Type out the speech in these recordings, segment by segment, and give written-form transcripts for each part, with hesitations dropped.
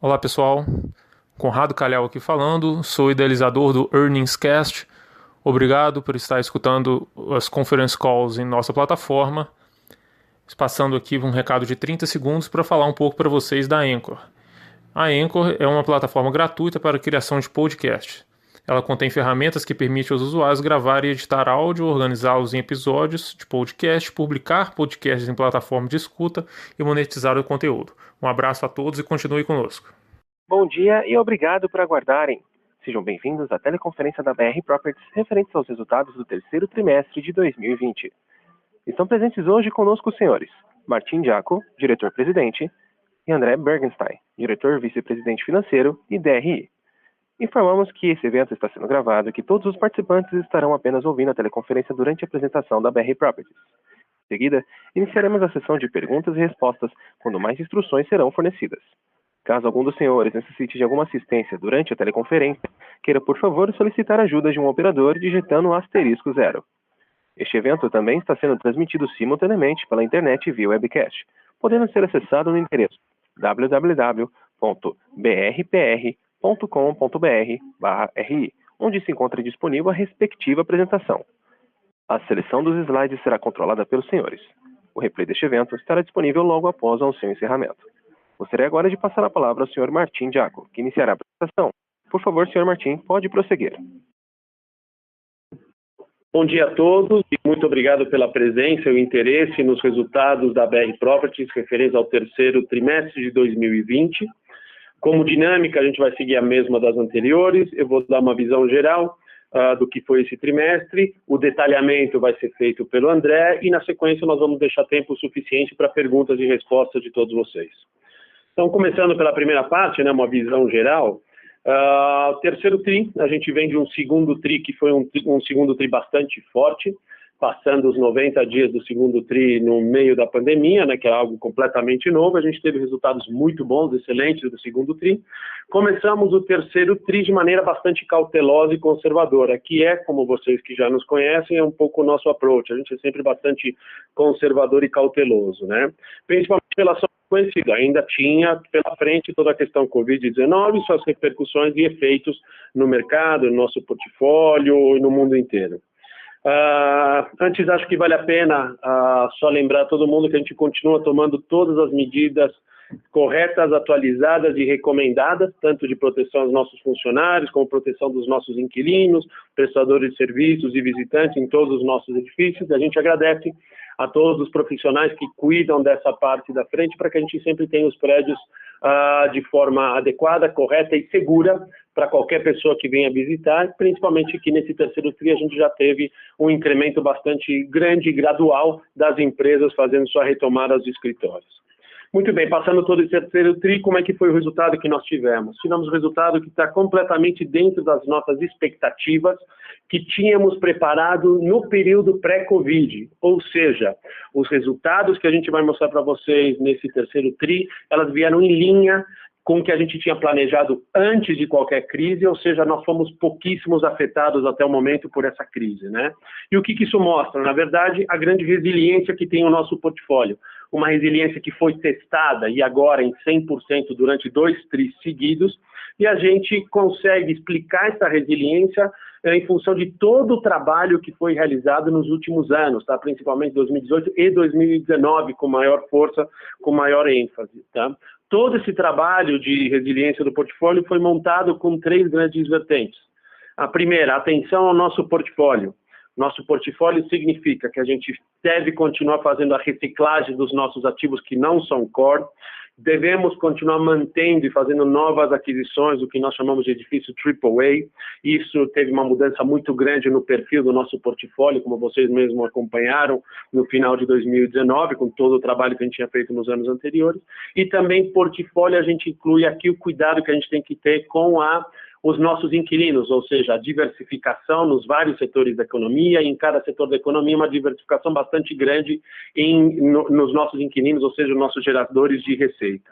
Olá pessoal, Conrado Calhau aqui falando, sou idealizador do Earnings Cast. Obrigado por estar escutando as conference calls em nossa plataforma. Passando aqui um recado de 30 segundos para falar um pouco para vocês da Anchor. A Anchor é uma plataforma gratuita para a criação de podcasts. Ela contém ferramentas que permitem aos usuários gravar e editar áudio, organizá-los em episódios de podcast, publicar podcasts em plataforma de escuta e monetizar o conteúdo. Um abraço a todos e continue conosco. Bom dia e obrigado por aguardarem. Sejam bem-vindos à teleconferência da BR Properties referentes aos resultados do terceiro trimestre de 2020. Estão presentes hoje conosco os senhores Martin Jaco, diretor-presidente, e André Bergenstein, diretor vice-presidente financeiro e DRI. Informamos que esse evento está sendo gravado e que todos os participantes estarão apenas ouvindo a teleconferência durante a apresentação da BR Properties. Em seguida, iniciaremos a sessão de perguntas e respostas, quando mais instruções serão fornecidas. Caso algum dos senhores necessite de alguma assistência durante a teleconferência, queira, por favor, solicitar a ajuda de um operador digitando o *0. Este evento também está sendo transmitido simultaneamente pela internet via webcast, podendo ser acessado no endereço www.brpr.com.br/ri, onde se encontra disponível a respectiva apresentação. A seleção dos slides será controlada pelos senhores. O replay deste evento estará disponível logo após o seu encerramento. Gostaria agora de passar a palavra ao Sr. Martin Jaco, que iniciará a apresentação. Por favor, Sr. Martin, pode prosseguir. Bom dia a todos e muito obrigado pela presença e o interesse nos resultados da BR Properties referentes ao terceiro trimestre de 2020. Como dinâmica, a gente vai seguir a mesma das anteriores. Eu vou dar uma visão geral do que foi esse trimestre. O detalhamento vai ser feito pelo André e, na sequência, nós vamos deixar tempo suficiente para perguntas e respostas de todos vocês. Então, começando pela primeira parte, uma visão geral, o terceiro TRI, a gente vem de um segundo TRI que foi um segundo TRI bastante forte, passando os 90 dias do segundo TRI no meio da pandemia, que era algo completamente novo. A gente teve resultados muito bons, excelentes do segundo TRI. Começamos o terceiro TRI de maneira bastante cautelosa e conservadora, que é, como vocês que já nos conhecem, é um pouco o nosso approach. A gente é sempre bastante conservador e cauteloso, principalmente pela sua conhecida. Ainda tinha pela frente toda a questão Covid-19, suas repercussões e efeitos no mercado, no nosso portfólio e no mundo inteiro. Antes, acho que vale a pena só lembrar a todo mundo que a gente continua tomando todas as medidas corretas, atualizadas e recomendadas, tanto de proteção aos nossos funcionários, como proteção dos nossos inquilinos, prestadores de serviços e visitantes em todos os nossos edifícios. A gente agradece a todos os profissionais que cuidam dessa parte da frente para que a gente sempre tenha os prédios de forma adequada, correta e segura para qualquer pessoa que venha visitar, principalmente que nesse terceiro TRI a gente já teve um incremento bastante grande e gradual das empresas fazendo sua retomada aos escritórios. Muito bem, passando todo esse terceiro TRI, como é que foi o resultado que nós tivemos? Tivemos um resultado que está completamente dentro das nossas expectativas que tínhamos preparado no período pré-Covid, ou seja, os resultados que a gente vai mostrar para vocês nesse terceiro TRI, elas vieram em linha com o que a gente tinha planejado antes de qualquer crise, ou seja, nós fomos pouquíssimos afetados até o momento por essa crise, E o que isso mostra? Na verdade, a grande resiliência que tem o nosso portfólio. Uma resiliência que foi testada e agora em 100% durante 2 TRIs seguidos, e a gente consegue explicar essa resiliência em função de todo o trabalho que foi realizado nos últimos anos, principalmente 2018 e 2019, com maior força, com maior ênfase. Todo esse trabalho de resiliência do portfólio foi montado com 3 grandes vertentes. A primeira, atenção ao nosso portfólio. Nosso portfólio significa que a gente deve continuar fazendo a reciclagem dos nossos ativos que não são core, devemos continuar mantendo e fazendo novas aquisições, o que nós chamamos de edifício AAA. Isso teve uma mudança muito grande no perfil do nosso portfólio, como vocês mesmos acompanharam no final de 2019, com todo o trabalho que a gente tinha feito nos anos anteriores. E também portfólio, a gente inclui aqui o cuidado que a gente tem que ter com os nossos inquilinos, ou seja, a diversificação nos vários setores da economia, e em cada setor da economia uma diversificação bastante grande nos nossos inquilinos, ou seja, os nossos geradores de receita.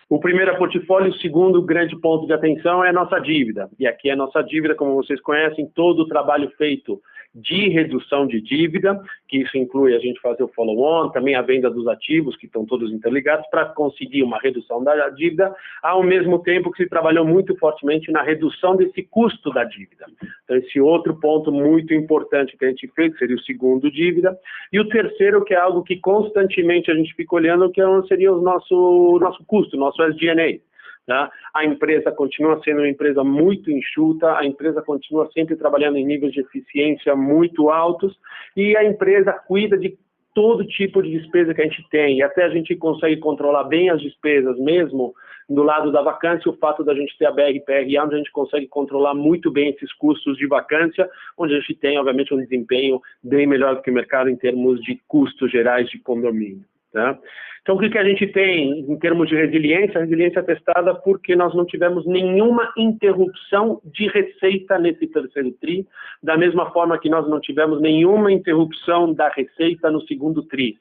O primeiro é portfólio, o segundo grande ponto de atenção é a nossa dívida. E aqui a nossa dívida, como vocês conhecem, todo o trabalho feito de redução de dívida, que isso inclui a gente fazer o follow-on, também a venda dos ativos, que estão todos interligados, para conseguir uma redução da dívida, ao mesmo tempo que se trabalhou muito fortemente na redução desse custo da dívida. Então, esse outro ponto muito importante que a gente fez, seria o segundo, dívida. E o terceiro, que é algo que constantemente a gente fica olhando, que seria o nosso custo, nosso SG&A. Tá? A empresa continua sendo uma empresa muito enxuta, a empresa continua sempre trabalhando em níveis de eficiência muito altos e a empresa cuida de todo tipo de despesa que a gente tem e até a gente consegue controlar bem as despesas mesmo do lado da vacância, o fato da gente ter a BR-PRA, onde a gente consegue controlar muito bem esses custos de vacância, onde a gente tem, obviamente, um desempenho bem melhor do que o mercado em termos de custos gerais de condomínio. Tá? Então, o que a gente tem em termos de resiliência? A resiliência é testada porque nós não tivemos nenhuma interrupção de receita nesse terceiro TRI, da mesma forma que nós não tivemos nenhuma interrupção da receita no segundo TRI.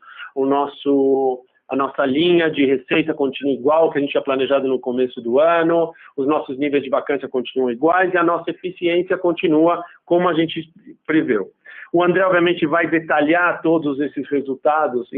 A nossa linha de receita continua igual que a gente tinha planejado no começo do ano, os nossos níveis de vacância continuam iguais e a nossa eficiência continua como a gente preveu. O André, obviamente, vai detalhar todos esses resultados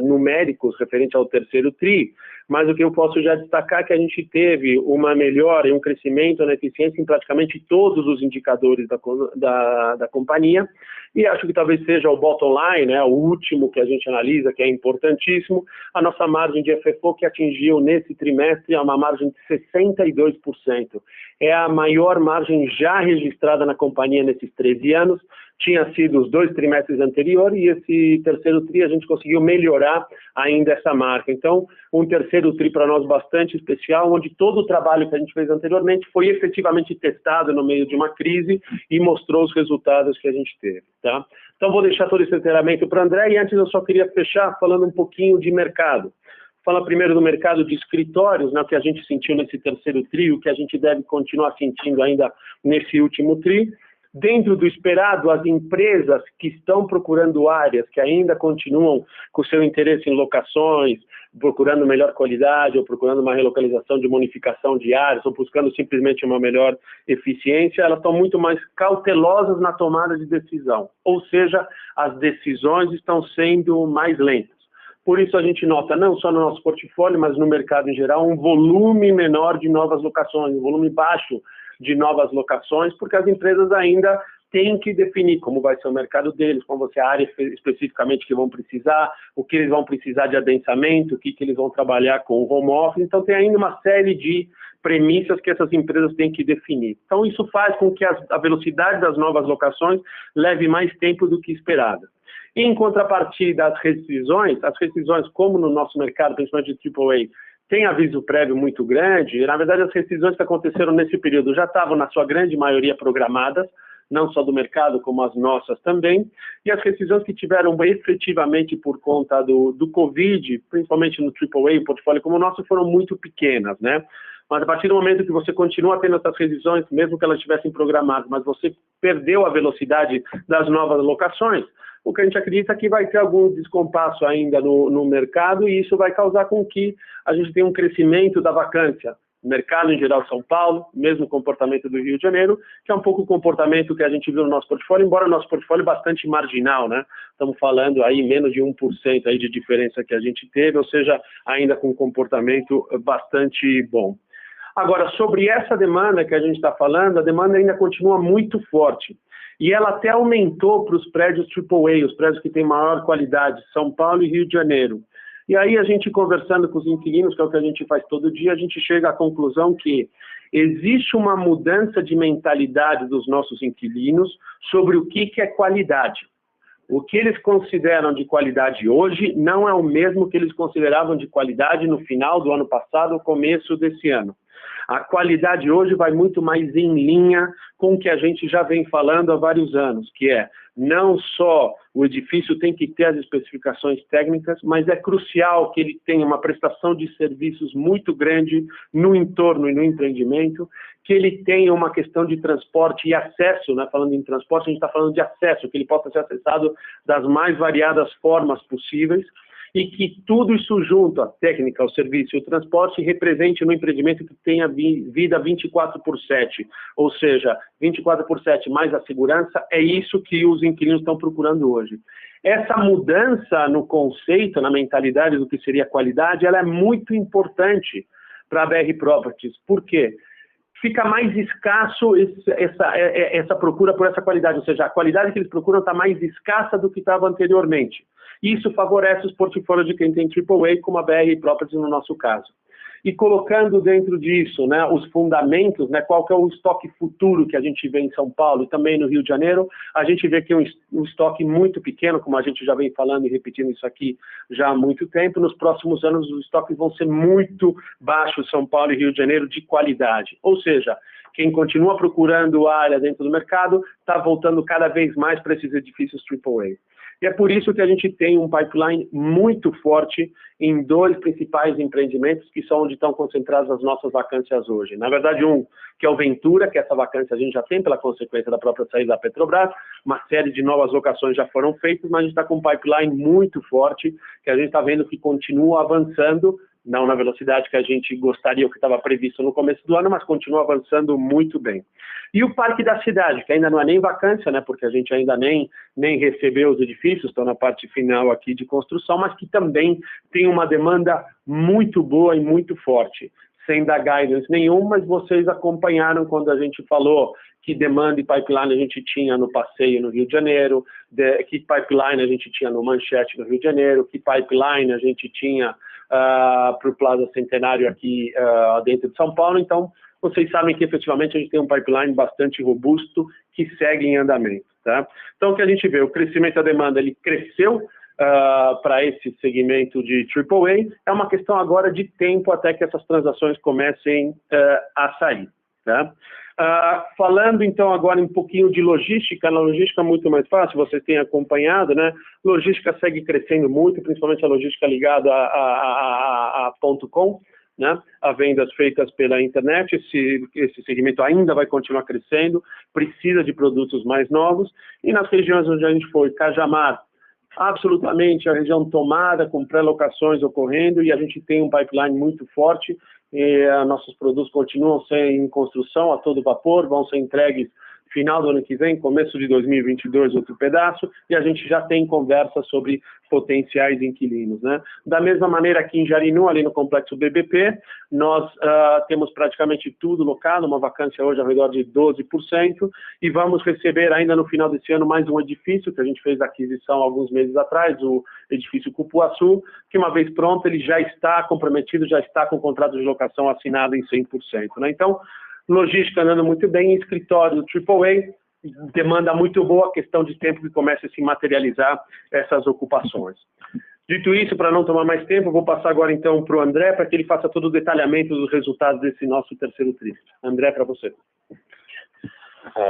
numéricos referentes ao terceiro TRI, mas o que eu posso já destacar é que a gente teve uma melhora e um crescimento na eficiência em praticamente todos os indicadores da companhia, e acho que talvez seja o bottom line, né, o último que a gente analisa, que é importantíssimo, a nossa margem de FFO que atingiu nesse trimestre é uma margem de 62%. É a maior margem já registrada na companhia nesses 13 anos, tinha sido os 2 trimestres anteriores e esse terceiro TRI a gente conseguiu melhorar ainda essa marca. Então, um terceiro TRI para nós bastante especial, onde todo o trabalho que a gente fez anteriormente foi efetivamente testado no meio de uma crise e mostrou os resultados que a gente teve. Tá? Então, vou deixar todo esse treinamento para o André e antes eu só queria fechar falando um pouquinho de mercado. Fala primeiro do mercado de escritórios, né, que a gente sentiu nesse terceiro TRI, o que a gente deve continuar sentindo ainda nesse último TRI. Dentro do esperado, as empresas que estão procurando áreas, que ainda continuam com seu interesse em locações, procurando melhor qualidade, ou procurando uma relocalização de bonificação de áreas, ou buscando simplesmente uma melhor eficiência, elas estão muito mais cautelosas na tomada de decisão. Ou seja, as decisões estão sendo mais lentas. Por isso a gente nota, não só no nosso portfólio, mas no mercado em geral, um volume menor de novas locações, um volume baixo de novas locações, porque as empresas ainda têm que definir como vai ser o mercado deles, qual vai ser a área especificamente que vão precisar, o que eles vão precisar de adensamento, o que eles vão trabalhar com o home office. Então tem ainda uma série de premissas que essas empresas têm que definir. Então isso faz com que a velocidade das novas locações leve mais tempo do que esperada. Em contrapartida, as rescisões, como no nosso mercado, principalmente de AAA, tem aviso prévio muito grande, e, na verdade, as rescisões que aconteceram nesse período já estavam, na sua grande maioria, programadas, não só do mercado, como as nossas também, e as rescisões que tiveram efetivamente por conta do Covid, principalmente no AAA, o portfólio como o nosso, foram muito pequenas, né? Mas a partir do momento que você continua tendo essas rescisões, mesmo que elas estivessem programadas, mas você perdeu a velocidade das novas locações, o que a gente acredita é que vai ter algum descompasso ainda no mercado e isso vai causar com que a gente tenha um crescimento da vacância. O mercado em geral São Paulo, mesmo comportamento do Rio de Janeiro, que é um pouco o comportamento que a gente viu no nosso portfólio, embora o nosso portfólio é bastante marginal, né? Estamos falando aí menos de 1% aí de diferença que a gente teve, ou seja, ainda com um comportamento bastante bom. Agora, sobre essa demanda que a gente está falando, a demanda ainda continua muito forte. E ela até aumentou para os prédios AAA, os prédios que têm maior qualidade, São Paulo e Rio de Janeiro. E aí a gente conversando com os inquilinos, que é o que a gente faz todo dia, a gente chega à conclusão que existe uma mudança de mentalidade dos nossos inquilinos sobre o que é qualidade. O que eles consideram de qualidade hoje não é o mesmo que eles consideravam de qualidade no final do ano passado ou começo desse ano. A qualidade hoje vai muito mais em linha com o que a gente já vem falando há vários anos, que é não só o edifício tem que ter as especificações técnicas, mas é crucial que ele tenha uma prestação de serviços muito grande no entorno e no empreendimento, que ele tenha uma questão de transporte e acesso, né? Falando em transporte, a gente está falando de acesso, que ele possa ser acessado das mais variadas formas possíveis, e que tudo isso junto, a técnica, o serviço e o transporte, represente no empreendimento que tenha vida 24/7, ou seja, 24/7 mais a segurança, é isso que os inquilinos estão procurando hoje. Essa mudança no conceito, na mentalidade do que seria qualidade, ela é muito importante para a BR Properties. Por quê? Fica mais escasso essa procura por essa qualidade, ou seja, a qualidade que eles procuram está mais escassa do que estava anteriormente. Isso favorece os portfólios de quem tem AAA, como a BR Properties no nosso caso. E colocando dentro disso, né, os fundamentos, né, qual que é o estoque futuro que a gente vê em São Paulo e também no Rio de Janeiro, a gente vê que é um estoque muito pequeno, como a gente já vem falando e repetindo isso aqui já há muito tempo. Nos próximos anos, os estoques vão ser muito baixos, São Paulo e Rio de Janeiro, de qualidade. Ou seja, quem continua procurando área dentro do mercado está voltando cada vez mais para esses edifícios AAA. E é por isso que a gente tem um pipeline muito forte em 2 principais empreendimentos, que são onde estão concentradas as nossas vacâncias hoje. Na verdade, um que é o Ventura, que essa vacância a gente já tem pela consequência da própria saída da Petrobras, uma série de novas locações já foram feitas, mas a gente está com um pipeline muito forte, que a gente está vendo que continua avançando, não na velocidade que a gente gostaria, ou que estava previsto no começo do ano, mas continua avançando muito bem. E o Parque da Cidade, que ainda não é nem vacância, né, porque a gente ainda nem recebeu os edifícios, estão na parte final aqui de construção, mas que também tem uma demanda muito boa e muito forte, sem dar guidance nenhum, mas vocês acompanharam quando a gente falou que demanda e pipeline a gente tinha no Passeio no Rio de Janeiro, que pipeline a gente tinha no Manchete no Rio de Janeiro, que pipeline a gente tinha para o Plaza Centenário aqui dentro de São Paulo. Então, vocês sabem que efetivamente a gente tem um pipeline bastante robusto que segue em andamento. Tá? Então, o que a gente vê, o crescimento da demanda, ele cresceu para esse segmento de AAA, é uma questão agora de tempo até que essas transações comecem a sair. Tá? Falando então agora um pouquinho de logística, na logística é muito mais fácil, vocês têm acompanhado, né? Logística segue crescendo muito, principalmente a logística ligada a .com, né? A vendas feitas pela internet, esse segmento ainda vai continuar crescendo, precisa de produtos mais novos, e nas regiões onde a gente foi, Cajamar, absolutamente a região tomada, com pré-locações ocorrendo, e a gente tem um pipeline muito forte. Nossos produtos continuam em construção a todo vapor, vão ser entregues final do ano que vem, começo de 2022, outro pedaço, e a gente já tem conversa sobre potenciais inquilinos, né? Da mesma maneira aqui em Jarinu, ali no Complexo BBP, nós temos praticamente tudo locado, uma vacância hoje ao redor de 12%, e vamos receber ainda no final desse ano mais um edifício, que a gente fez a aquisição alguns meses atrás, o edifício Cupuaçu, que uma vez pronto, ele já está comprometido, já está com o contrato de locação assinado em 100%, né? Então, logística andando muito bem, escritório AAA, demanda muito boa, questão de tempo que comece a se materializar essas ocupações. Dito isso, para não tomar mais tempo, vou passar agora então para o André, para que ele faça todo o detalhamento dos resultados desse nosso terceiro trimestre. André, para você.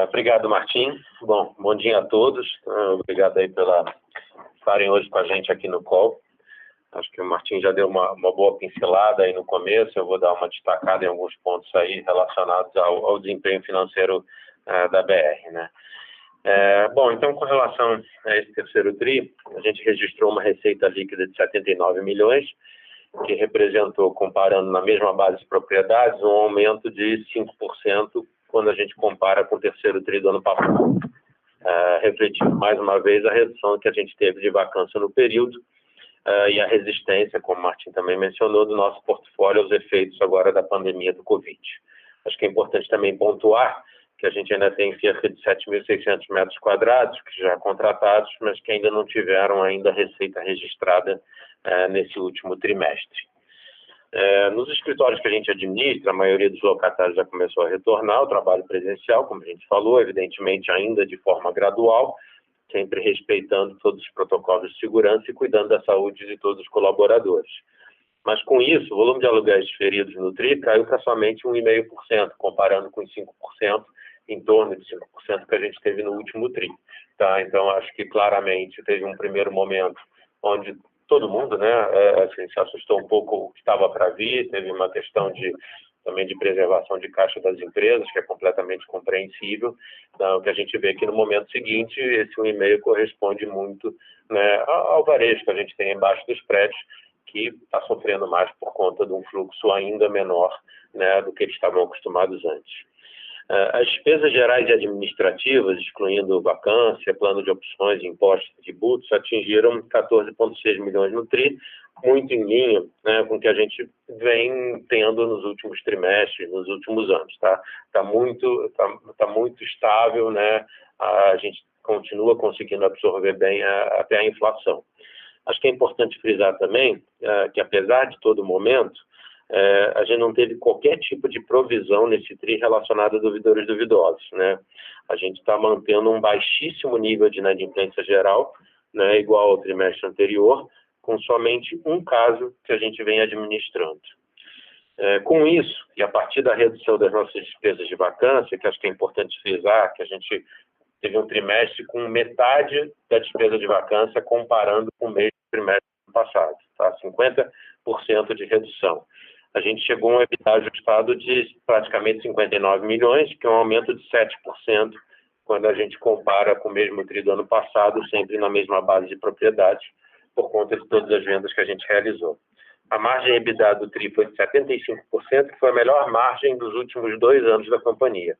Obrigado, Martim. Bom dia a todos. Obrigado aí pela estarem hoje com a gente aqui no call. Acho que o Martim já deu uma boa pincelada aí no começo. Eu vou dar uma destacada em alguns pontos aí relacionados ao desempenho financeiro da BR, né? Então, com relação a esse terceiro TRI, a gente registrou uma receita líquida de 79 milhões, que representou, comparando na mesma base de propriedades, um aumento de 5% quando a gente compara com o terceiro TRI do ano passado. Refletindo mais uma vez a redução que a gente teve de vacância no período, e a resistência, como o Martim também mencionou, do nosso portfólio aos efeitos agora da pandemia do Covid. Acho que é importante também pontuar que a gente ainda tem cerca de 7.600 metros quadrados que já contratados, mas que ainda não tiveram ainda receita registrada nesse último trimestre. Nos escritórios que a gente administra, a maioria dos locatários já começou a retornar ao trabalho presencial, como a gente falou, evidentemente ainda de forma gradual, sempre respeitando todos os protocolos de segurança e cuidando da saúde de todos os colaboradores. Mas com isso, o volume de aluguéis diferidos no TRI caiu para somente 1,5%, comparando com os 5%, em torno de 5% que a gente teve no último TRI. Tá? Então, acho que claramente teve um primeiro momento onde todo mundo, né, assim, se assustou um pouco o que estava para vir, teve uma questão de também de preservação de caixa das empresas, que é completamente compreensível. Então, o que a gente vê aqui no momento seguinte, esse 1,5 corresponde muito, né, ao varejo que a gente tem embaixo dos prédios, que está sofrendo mais por conta de um fluxo ainda menor, né, do que eles estavam acostumados antes. As despesas gerais e administrativas, excluindo vacância, plano de opções, impostos e tributos, atingiram 14,6 milhões no TRI, muito em linha, né, com o que a gente vem tendo nos últimos trimestres, nos últimos anos. Tá muito estável, né? A gente continua conseguindo absorver bem até a inflação. Acho que é importante frisar também que, apesar de todo momento, a gente não teve qualquer tipo de provisão nesse TRI relacionado a devedores duvidosos, né? A gente está mantendo um baixíssimo nível de inadimplência geral, né, igual ao trimestre anterior, com somente um caso que a gente vem administrando. Com isso, e a partir da redução das nossas despesas de vacância, que acho que é importante frisar, que a gente teve um trimestre com metade da despesa de vacância comparando com o mesmo trimestre do passado, tá? 50% de redução. A gente chegou a um EBITDA ajustado de praticamente 59 milhões, que é um aumento de 7% quando a gente compara com o mesmo TRI do ano passado, sempre na mesma base de propriedade, por conta de todas as vendas que a gente realizou. A margem EBITDA do TRI foi de 75%, que foi a melhor margem dos últimos 2 anos da companhia.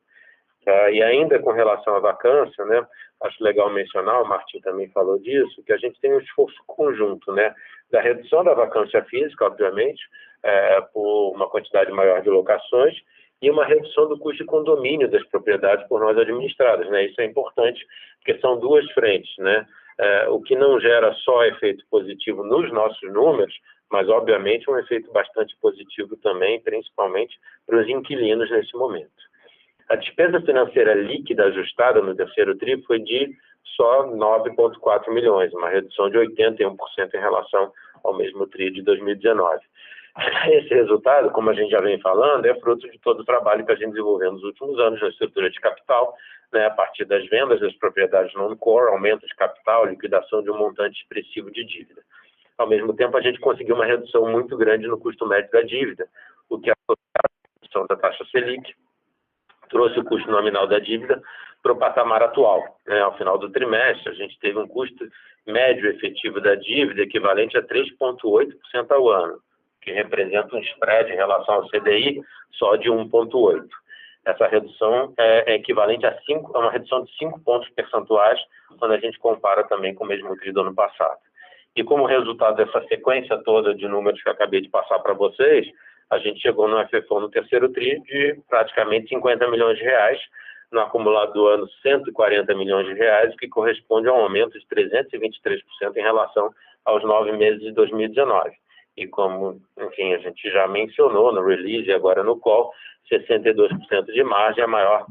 E ainda com relação à vacância, né, acho legal mencionar, o Martim também falou disso, que a gente tem um esforço conjunto, né, da redução da vacância física, obviamente, por uma quantidade maior de locações, e uma redução do custo de condomínio das propriedades por nós administradas, né? Isso é importante, porque são duas frentes, né? O que não gera só efeito positivo nos nossos números, mas, obviamente, um efeito bastante positivo também, principalmente para os inquilinos nesse momento. A despesa financeira líquida ajustada no terceiro TRI foi de só 9,4 milhões, uma redução de 81% em relação ao mesmo TRI de 2019. Esse resultado, como a gente já vem falando, é fruto de todo o trabalho que a gente desenvolveu nos últimos anos na estrutura de capital, né, a partir das vendas das propriedades non-core, aumento de capital, liquidação de um montante expressivo de dívida. Ao mesmo tempo, a gente conseguiu uma redução muito grande no custo médio da dívida, o que associado à redução da taxa Selic trouxe o custo nominal da dívida para o patamar atual, né? Ao final do trimestre, a gente teve um custo médio efetivo da dívida equivalente a 3,8% ao ano, que representa um spread em relação ao CDI só de 1,8%. Essa redução é equivalente a uma redução de 5 pontos percentuais quando a gente compara também com o mesmo TRI do ano passado. E como resultado dessa sequência toda de números que eu acabei de passar para vocês, a gente chegou no FFO no terceiro TRI de praticamente 50 milhões de reais, no acumulado do ano 140 milhões de reais, que corresponde a um aumento de 323% em relação aos 9 meses de 2019. E como, enfim, a gente já mencionou no release e agora no call, 62% de margem, a maior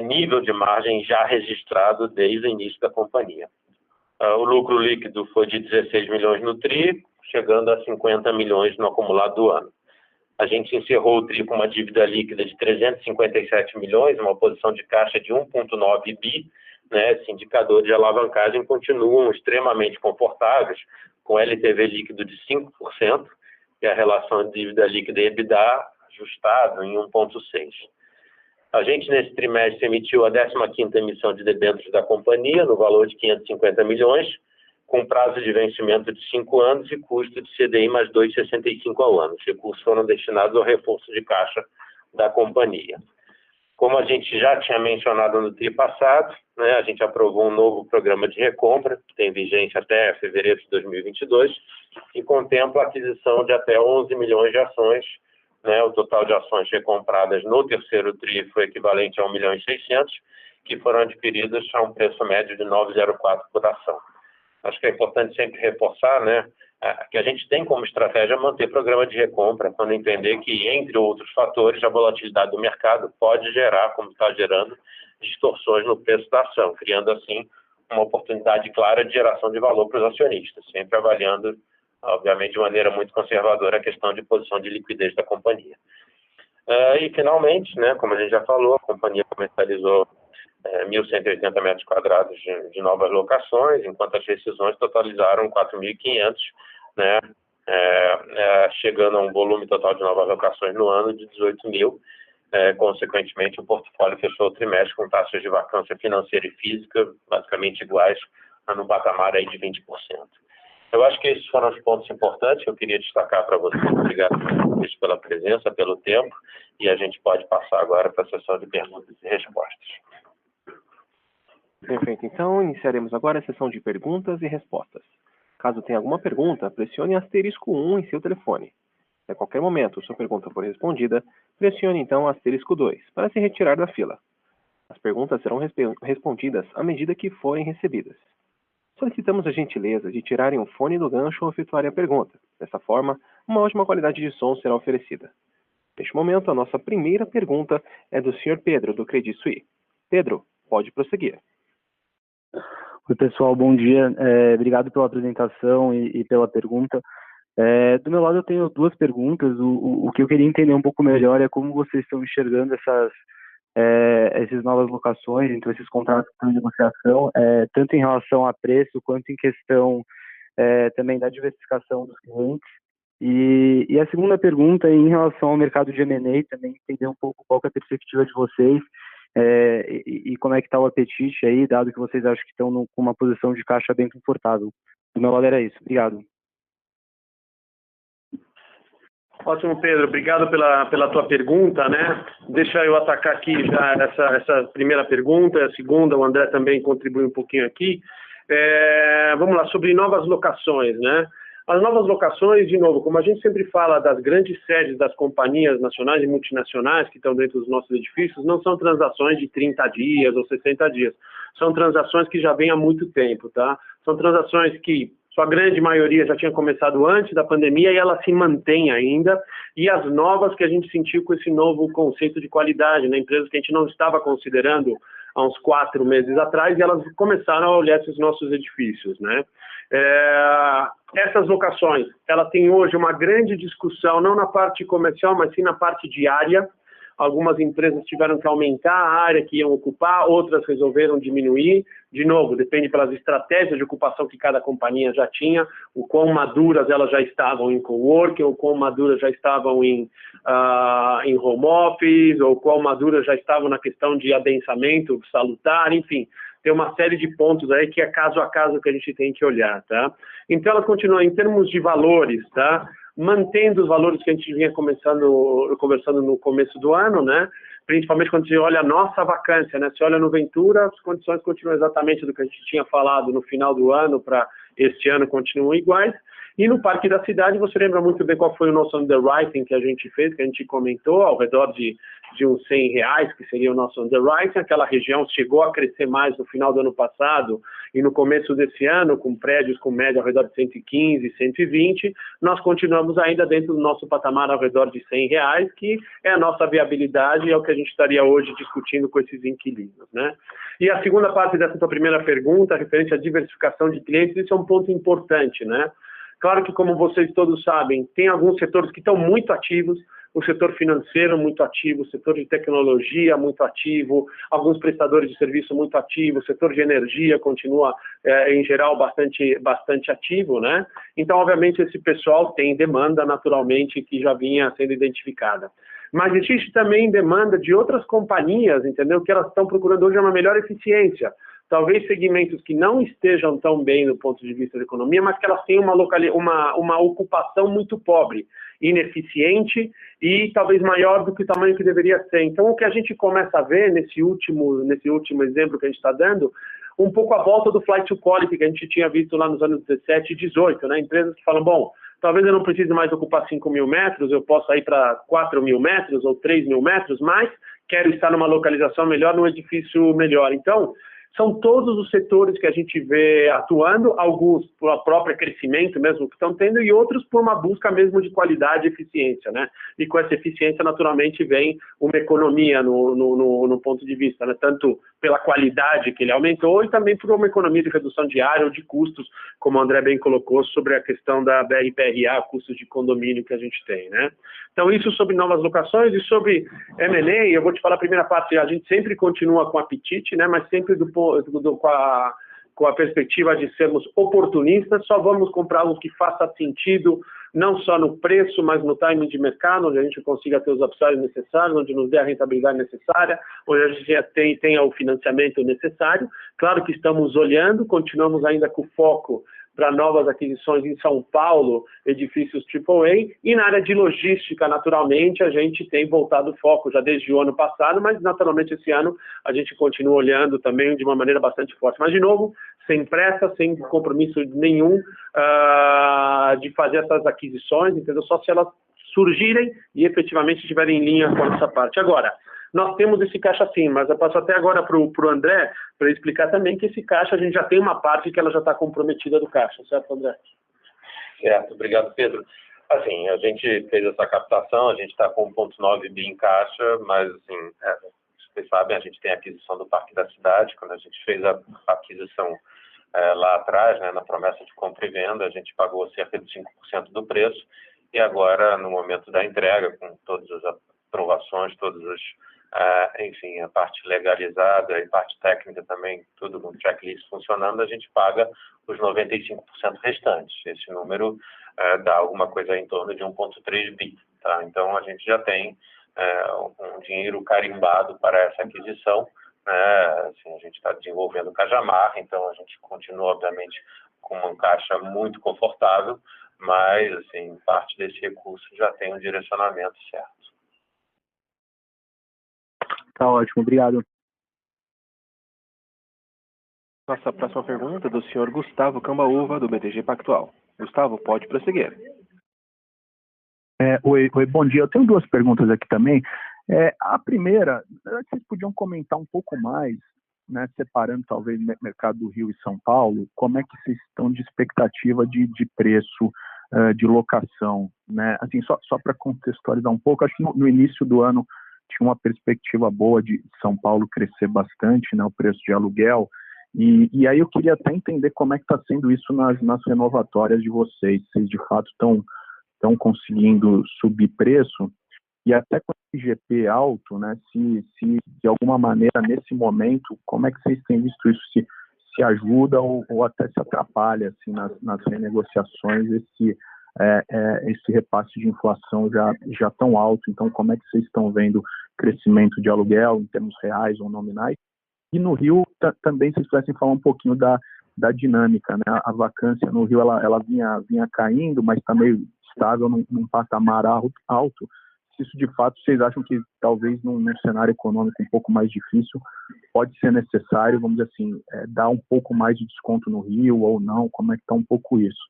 nível de margem já registrado desde o início da companhia. O lucro líquido foi de 16 milhões no TRI, chegando a 50 milhões no acumulado do ano. A gente encerrou o TRI com uma dívida líquida de 357 milhões, uma posição de caixa de 1,9 bi, né? Esse indicador de alavancagem continuam extremamente confortáveis, com LTV líquido de 5%, e a relação de dívida líquida e EBITDA ajustado em 1,6. A gente, nesse trimestre, emitiu a 15ª emissão de debêntures da companhia, no valor de 550 milhões, com prazo de vencimento de 5 anos e custo de CDI mais 2,65 ao ano. Os recursos foram destinados ao reforço de caixa da companhia. Como a gente já tinha mencionado no TRI passado, né, a gente aprovou um novo programa de recompra, que tem vigência até fevereiro de 2022, e contempla a aquisição de até 11 milhões de ações. Né, o total de ações recompradas no terceiro TRI foi equivalente a 1,6 milhões, que foram adquiridas a um preço médio de 9,04 por ação. Acho que é importante sempre reforçar, né, que a gente tem como estratégia manter programa de recompra, quando entender que, entre outros fatores, a volatilidade do mercado pode gerar, como está gerando, distorções no preço da ação, criando, assim, uma oportunidade clara de geração de valor para os acionistas, sempre avaliando, obviamente, de maneira muito conservadora a questão de posição de liquidez da companhia. E, finalmente, né, como a gente já falou, a companhia comercializou 1.180 metros quadrados de novas locações, enquanto as rescisões totalizaram 4.500, né, chegando a um volume total de novas locações no ano de 18 mil. Consequentemente, o portfólio fechou o trimestre com taxas de vacância financeira e física basicamente iguais a no patamar aí de 20%. Eu acho que esses foram os pontos importantes que eu queria destacar para vocês. Obrigado pela presença, pelo tempo, e a gente pode passar agora para a sessão de perguntas e respostas. Perfeito. Então, iniciaremos agora a sessão de perguntas e respostas. Caso tenha alguma pergunta, pressione *1 em seu telefone. Se a qualquer momento sua pergunta for respondida, pressione então *2 para se retirar da fila. As perguntas serão respondidas à medida que forem recebidas. Solicitamos a gentileza de tirarem o fone do gancho ao efetuarem a pergunta. Dessa forma, uma ótima qualidade de som será oferecida. Neste momento, a nossa primeira pergunta é do Sr. Pedro, do Credit Suisse. Pedro, pode prosseguir. Oi, pessoal, bom dia. Obrigado pela apresentação e pela pergunta. Do meu lado, eu tenho duas perguntas. O que eu queria entender um pouco melhor é como vocês estão enxergando essas novas locações, então esses contratos que estão em negociação, tanto em relação a preço quanto em questão também da diversificação dos clientes. E a segunda pergunta é em relação ao mercado de M&A, também entender um pouco qual que é a perspectiva de vocês e como é que está o apetite aí, dado que vocês acham que estão com uma posição de caixa bem confortável. Do meu lado era isso. Obrigado. Ótimo, Pedro. Obrigado pela tua pergunta, né? Deixa eu atacar aqui já essa primeira pergunta, a segunda, o André também contribui um pouquinho aqui. Vamos lá, sobre novas locações, né? As novas locações, de novo, como a gente sempre fala das grandes sedes das companhias nacionais e multinacionais que estão dentro dos nossos edifícios, não são transações de 30 dias ou 60 dias. São transações que já vêm há muito tempo, tá? São transações que sua grande maioria já tinha começado antes da pandemia e ela se mantém ainda. E as novas que a gente sentiu com esse novo conceito de qualidade, né? Empresas que a gente não estava considerando há uns 4 meses atrás, e elas começaram a olhar esses nossos edifícios, né? Essas locações, ela tem hoje uma grande discussão, não na parte comercial, mas sim na parte de área. Algumas empresas tiveram que aumentar a área que iam ocupar, outras resolveram diminuir. De novo, depende pelas estratégias de ocupação que cada companhia já tinha, o quão maduras elas já estavam em coworking, ou quão maduras já estavam em home office, ou quão maduras já estavam na questão de adensamento salutar, enfim. Tem uma série de pontos aí que é caso a caso que a gente tem que olhar, tá? Então, elas continuam em termos de valores, tá? Mantendo os valores que a gente vinha conversando no começo do ano, né? Principalmente quando você olha a nossa vacância, né? Você olha no Ventura, as condições continuam exatamente do que a gente tinha falado no final do ano para este ano, continuam iguais. E no Parque da Cidade, você lembra muito bem qual foi o nosso underwriting que a gente fez, que a gente comentou, ao redor de uns R$100, que seria o nosso underwriting. Aquela região chegou a crescer mais no final do ano passado e no começo desse ano, com prédios com média ao redor de 115, 120. Nós continuamos ainda dentro do nosso patamar ao redor de R$100, que é a nossa viabilidade e é o que a gente estaria hoje discutindo com esses inquilinos, né? E a segunda parte dessa tua primeira pergunta, referente à diversificação de clientes, isso é um ponto importante, né? Claro que, como vocês todos sabem, tem alguns setores que estão muito ativos, o setor financeiro muito ativo, o setor de tecnologia muito ativo, alguns prestadores de serviço muito ativos, o setor de energia continua, em geral, bastante ativo, né? Então, obviamente, esse pessoal tem demanda, naturalmente, que já vinha sendo identificada. Mas existe também demanda de outras companhias, entendeu? Que elas estão procurando hoje uma melhor eficiência. Talvez segmentos que não estejam tão bem do ponto de vista da economia, mas que elas tenham uma ocupação muito pobre, ineficiente e talvez maior do que o tamanho que deveria ser. Então, o que a gente começa a ver nesse último exemplo que a gente está dando, um pouco a volta do flight to quality que a gente tinha visto lá nos anos 17 e 18, né? Empresas que falam, bom, talvez eu não precise mais ocupar 5.000 metros, eu posso ir para 4.000 metros ou 3.000 metros, mas quero estar numa localização melhor, num edifício melhor. Então, são todos os setores que a gente vê atuando, alguns por a própria crescimento mesmo que estão tendo e outros por uma busca mesmo de qualidade e eficiência, né? E com essa eficiência, naturalmente, vem uma economia no ponto de vista, né? Tanto pela qualidade que ele aumentou e também por uma economia de redução de área ou de custos, como o André bem colocou, sobre a questão da BRPRA, custos de condomínio que a gente tem, né? Então, isso sobre novas locações e sobre M&A, eu vou te falar a primeira parte, a gente sempre continua com apetite, né? Mas sempre com a perspectiva de sermos oportunistas, só vamos comprar algo que faça sentido não só no preço, mas no timing de mercado, onde a gente consiga ter os upsides necessários, onde nos dê a rentabilidade necessária, onde a gente já tenha o financiamento necessário. Claro que estamos olhando, continuamos ainda com foco para novas aquisições em São Paulo, edifícios AAA, e na área de logística, naturalmente, a gente tem voltado o foco já desde o ano passado, mas naturalmente esse ano a gente continua olhando também de uma maneira bastante forte. Mas, de novo, sem pressa, sem compromisso nenhum de fazer essas aquisições, entendeu? Só se elas surgirem e efetivamente estiverem em linha com essa parte. Agora, nós temos esse caixa sim, mas eu passo até agora para o André, para explicar também que esse caixa, a gente já tem uma parte que ela já está comprometida do caixa, certo, André? Certo, obrigado, Pedro. Assim, a gente fez essa captação, a gente está com 1,9 bi em caixa, mas, assim, vocês sabem, a gente tem a aquisição do Parque da Cidade. Quando a gente fez a aquisição lá atrás, né, na promessa de compra e venda, a gente pagou cerca de 5% do preço, e agora, no momento da entrega, com todas as aprovações, todas as enfim, a parte legalizada e parte técnica também, tudo no checklist funcionando, a gente paga os 95% restantes. Esse número dá alguma coisa em torno de 1,3 bi. Tá? Então, a gente já tem um dinheiro carimbado para essa aquisição. Assim, a gente está desenvolvendo o Cajamar, então a gente continua, obviamente, com uma caixa muito confortável, mas, assim, parte desse recurso já tem um direcionamento certo. Tá ótimo, obrigado. Nossa próxima pergunta é do senhor Gustavo Cambaúva, do BTG Pactual. Gustavo, pode prosseguir. Oi, bom dia. Eu tenho duas perguntas aqui também. A primeira, vocês podiam comentar um pouco mais, né, separando talvez o mercado do Rio e São Paulo, como é que vocês estão de expectativa de preço de locação, né? Assim, só para contextualizar um pouco, acho que no início do ano tinha uma perspectiva boa de São Paulo crescer bastante, né, o preço de aluguel, e aí eu queria até entender como é que está sendo isso nas renovatórias de vocês, vocês de fato estão conseguindo subir preço, e até com o IGP alto, né, se de alguma maneira nesse momento, como é que vocês têm visto isso, se ajuda ou até se atrapalha assim, nas renegociações, esse repasse de inflação já tão alto. Então, como é que vocês estão vendo crescimento de aluguel em termos reais ou nominais? E no Rio, também, se vocês pudessem falar um pouquinho da dinâmica, né? A vacância no Rio, ela vinha caindo, mas está meio estável num patamar alto. Se isso, de fato, vocês acham que talvez num cenário econômico um pouco mais difícil, pode ser necessário, vamos dizer assim, dar um pouco mais de desconto no Rio ou não? Como é que está um pouco isso?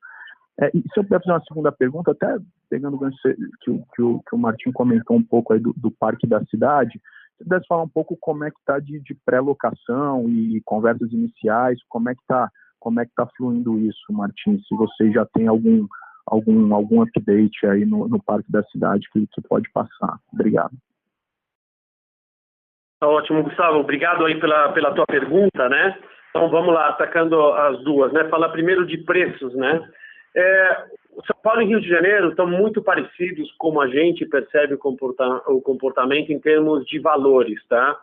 E se eu puder fazer uma segunda pergunta, até pegando o gancho que o Martim comentou um pouco aí do Parque da Cidade, se pudesse falar um pouco como é que está de pré-locação e conversas iniciais, como é que tá fluindo isso, Martim, se você já tem algum update aí no Parque da Cidade que pode passar. Obrigado. Ótimo, Gustavo. Obrigado aí pela tua pergunta, né? Então, vamos lá, atacando as duas, né? Falar primeiro de preços, né? São Paulo e Rio de Janeiro estão muito parecidos como a gente percebe o comportamento em termos de valores, tá?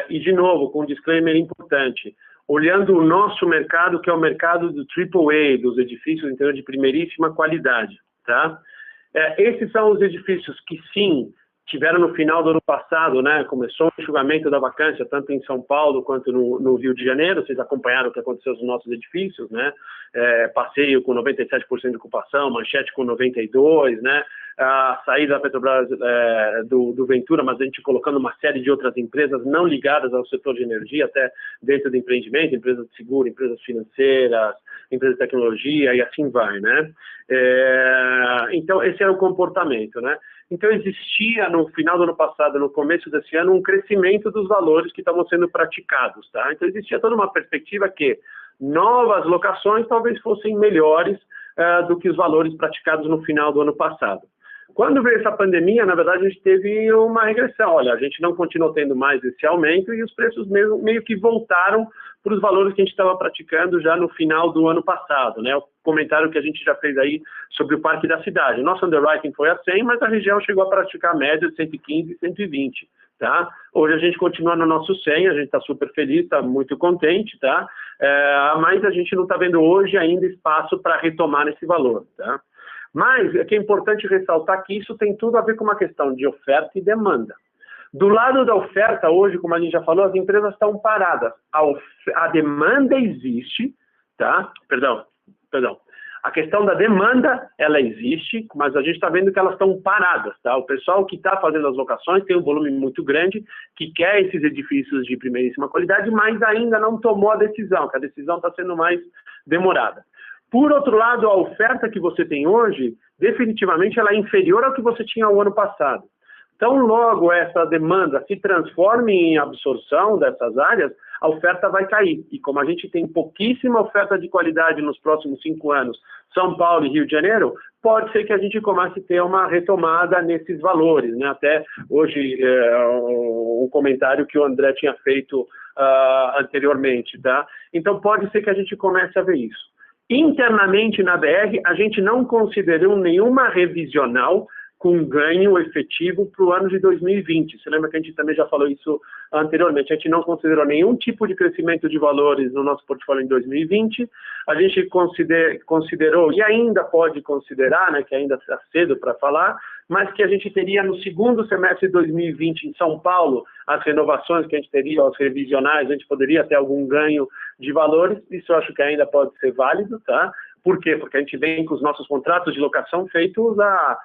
E, de novo, com um disclaimer importante, olhando o nosso mercado, que é o mercado do AAA, dos edifícios interiores de primeiríssima qualidade, tá? Esses são os edifícios que, sim, tiveram no final do ano passado, né? Começou o enxugamento da vacância, tanto em São Paulo quanto no Rio de Janeiro. Vocês acompanharam o que aconteceu nos nossos edifícios, né? Passeio com 97% de ocupação, Manchete com 92%, né? A saída da Petrobras do Ventura, mas a gente colocando uma série de outras empresas não ligadas ao setor de energia, até dentro do empreendimento, empresas de seguro, empresas financeiras, empresas de tecnologia e assim vai, né? Então, esse era o comportamento, né? Então, existia no final do ano passado, no começo desse ano, um crescimento dos valores que estavam sendo praticados, tá? Então, existia toda uma perspectiva que novas locações talvez fossem melhores do que os valores praticados no final do ano passado. Quando veio essa pandemia, na verdade, a gente teve uma regressão. Olha, a gente não continuou tendo mais esse aumento e os preços meio que voltaram para os valores que a gente estava praticando já no final do ano passado, né? O comentário que a gente já fez aí sobre o Parque da Cidade. O nosso underwriting foi a 100, mas a região chegou a praticar a média de 115 e 120, tá? Hoje a gente continua no nosso 100, a gente está super feliz, está muito contente, tá? Mas a gente não está vendo hoje ainda espaço para retomar esse valor, tá? Mas é que é importante ressaltar que isso tem tudo a ver com uma questão de oferta e demanda. Do lado da oferta, hoje, como a gente já falou, as empresas estão paradas. A demanda existe, tá? Perdão. A questão da demanda, ela existe, mas a gente está vendo que elas estão paradas, tá? O pessoal que está fazendo as locações tem um volume muito grande, que quer esses edifícios de primeiríssima qualidade, mas ainda não tomou a decisão, que a decisão está sendo mais demorada. Por outro lado, a oferta que você tem hoje, definitivamente, ela é inferior ao que você tinha o ano passado. Então, logo essa demanda se transforme em absorção dessas áreas, a oferta vai cair. E como a gente tem pouquíssima oferta de qualidade nos próximos 5 anos, São Paulo e Rio de Janeiro, pode ser que a gente comece a ter uma retomada nesses valores, né? Até hoje, um comentário que o André tinha feito anteriormente, tá? Então, pode ser que a gente comece a ver isso. Internamente, na BR, a gente não considerou nenhuma revisional com ganho efetivo para o ano de 2020. Você lembra que a gente também já falou isso anteriormente? A gente não considerou nenhum tipo de crescimento de valores no nosso portfólio em 2020. A gente considerou, e ainda pode considerar, né, que ainda está cedo para falar, mas que a gente teria no segundo semestre de 2020 em São Paulo, as renovações que a gente teria, os revisionais, a gente poderia ter algum ganho de valores. Isso eu acho que ainda pode ser válido, tá? Por quê? Porque a gente vem com os nossos contratos de locação feitos há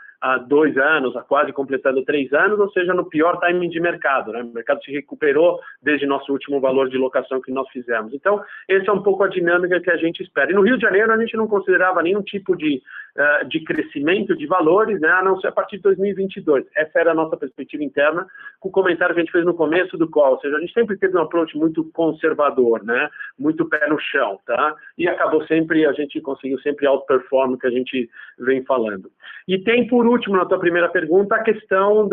2 anos, quase completando 3 anos, ou seja, no pior timing de mercado, né? O mercado se recuperou desde nosso último valor de locação que nós fizemos. Então, essa é um pouco a dinâmica que a gente espera. E no Rio de Janeiro, a gente não considerava nenhum tipo de crescimento de valores, né? A não ser a partir de 2022. Essa era a nossa perspectiva interna, com o comentário que a gente fez no começo do call. Ou seja, a gente sempre teve um approach muito conservador, né? Muito pé no chão, tá? E acabou sempre, a gente conseguiu sempre outperform o que a gente vem falando. E tem, por último, na tua primeira pergunta, a questão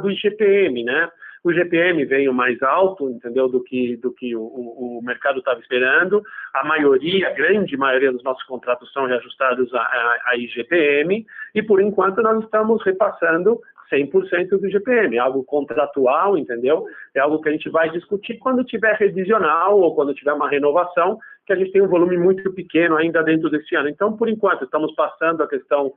do IGPM, né? O IGPM veio mais alto, entendeu, do que o mercado estava esperando. A grande maioria dos nossos contratos são reajustados a IGPM e, por enquanto, nós estamos repassando 100% do IGPM, algo contratual, entendeu? É algo que a gente vai discutir quando tiver revisional ou quando tiver uma renovação, que a gente tem um volume muito pequeno ainda dentro desse ano. Então, por enquanto, estamos passando a questão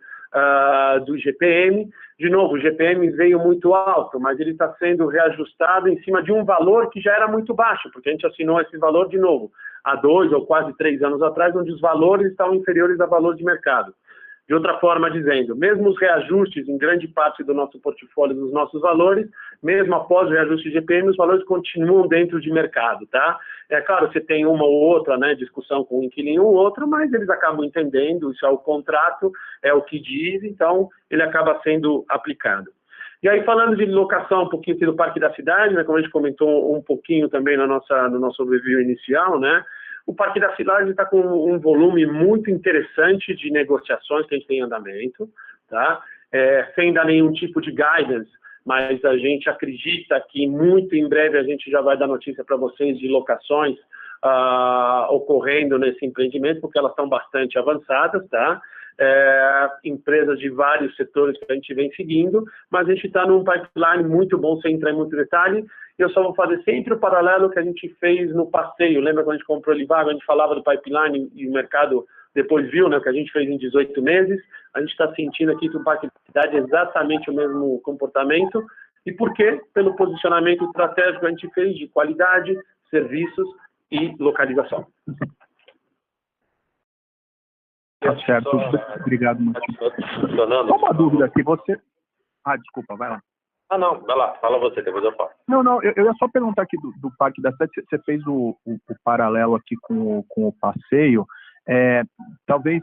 do IGPM. De novo, o IGPM veio muito alto, mas ele está sendo reajustado em cima de um valor que já era muito baixo, porque a gente assinou esse valor de novo há 2 ou quase 3 anos atrás, onde os valores estavam inferiores a valor de mercado. De outra forma, dizendo, mesmo os reajustes em grande parte do nosso portfólio, dos nossos valores, mesmo após o reajuste de GPM, os valores continuam dentro de mercado, tá? É claro, você tem uma ou outra, né, discussão com um inquilino ou outro, mas eles acabam entendendo, isso é o contrato, é o que diz, então ele acaba sendo aplicado. E aí, falando de locação, um pouquinho do Parque da Cidade, né, como a gente comentou um pouquinho também no nosso review inicial, né? O Parque da Cidade está com um volume muito interessante de negociações que a gente tem em andamento, tá? Sem dar nenhum tipo de guidance, mas a gente acredita que muito em breve a gente já vai dar notícia para vocês de locações ocorrendo nesse empreendimento, porque elas estão bastante avançadas, tá? Empresas de vários setores que a gente vem seguindo, mas a gente está num pipeline muito bom, sem entrar em muito detalhe. Eu só vou fazer sempre o paralelo que a gente fez no passeio. Lembra quando a gente comprou o Livago, a gente falava do pipeline e o mercado depois viu, né, que a gente fez em 18 meses. A gente está sentindo aqui que o Parque da Cidade é exatamente o mesmo comportamento. E por quê? Pelo posicionamento estratégico que a gente fez de qualidade, serviços e localização. Tá certo. Obrigado, Martim. Só uma dúvida aqui. Desculpa, vai lá. Não, vai lá, fala você, depois eu falo. Não, eu ia só perguntar aqui do Parque da Cidade, você fez o paralelo aqui com o passeio, talvez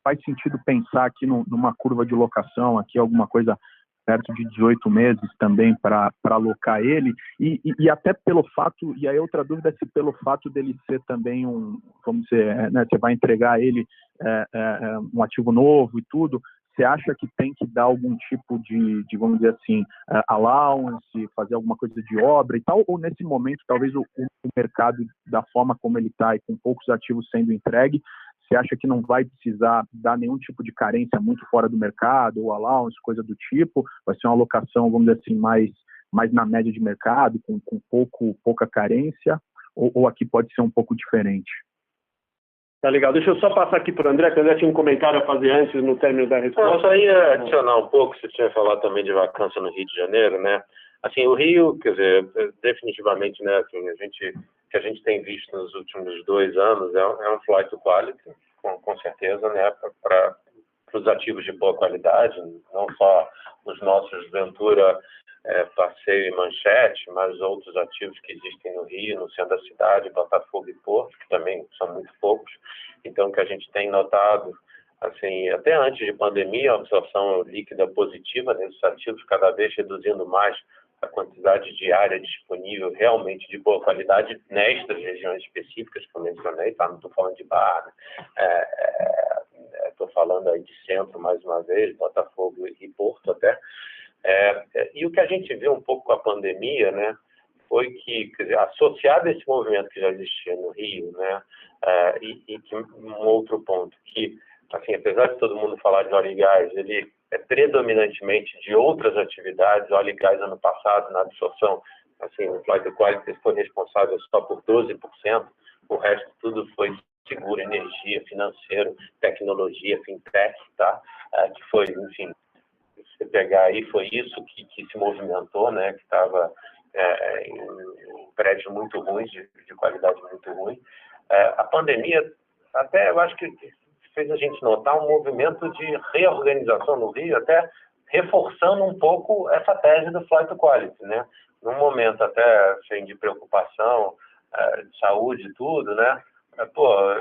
faz sentido pensar aqui numa curva de locação, aqui alguma coisa perto de 18 meses também para alocar ele, e até pelo fato, e aí outra dúvida é se pelo fato dele ser também vamos dizer, né, você vai entregar ele um ativo novo e tudo, você acha que tem que dar algum tipo de vamos dizer assim, allowance, fazer alguma coisa de obra e tal, ou nesse momento talvez o mercado, da forma como ele está e com poucos ativos sendo entregue, você acha que não vai precisar dar nenhum tipo de carência muito fora do mercado, ou allowance, coisa do tipo, vai ser uma alocação, vamos dizer assim, mais na média de mercado, com pouca carência, ou aqui pode ser um pouco diferente? Tá legal. Deixa eu só passar aqui para o André, que o André tinha um comentário a fazer antes, no término da resposta. Eu só ia adicionar um pouco, você tinha falado também de vacância no Rio de Janeiro, né? Assim, o Rio, quer dizer, definitivamente, né, assim, que a gente tem visto nos últimos 2 anos é um flight to quality, com certeza, né, para os ativos de boa qualidade, não só os nossos Ventura, Passeio e Manchete, mas outros ativos que existem no Rio, no centro da cidade, Botafogo e Porto, que também são muito poucos. Então, o que a gente tem notado, assim, até antes de pandemia, a absorção líquida positiva nesses ativos, cada vez reduzindo mais a quantidade de área disponível realmente de boa qualidade nestas regiões específicas que eu mencionei, tá? Não estou falando de Barra, estou falando aí de centro mais uma vez, Botafogo e Porto até. E o que a gente viu um pouco com a pandemia, né, foi que, quer dizer, associado a esse movimento que já existia no Rio, né, e que um outro ponto, que, assim, apesar de todo mundo falar de óleo e gás, ele é predominantemente de outras atividades. Óleo e gás ano passado, na absorção, assim, o Flight to Quality foi responsável só por 12%, o resto tudo foi seguro, energia, financeiro, tecnologia, fintech, tá? Que foi, enfim, se você pegar aí, foi isso que se movimentou, né? Que estava em prédios muito ruins, de qualidade muito ruim. A pandemia, até eu acho que fez a gente notar um movimento de reorganização no Rio, até reforçando um pouco essa tese do Flight to Quality, né? Num momento até assim, de preocupação, de saúde e tudo, né?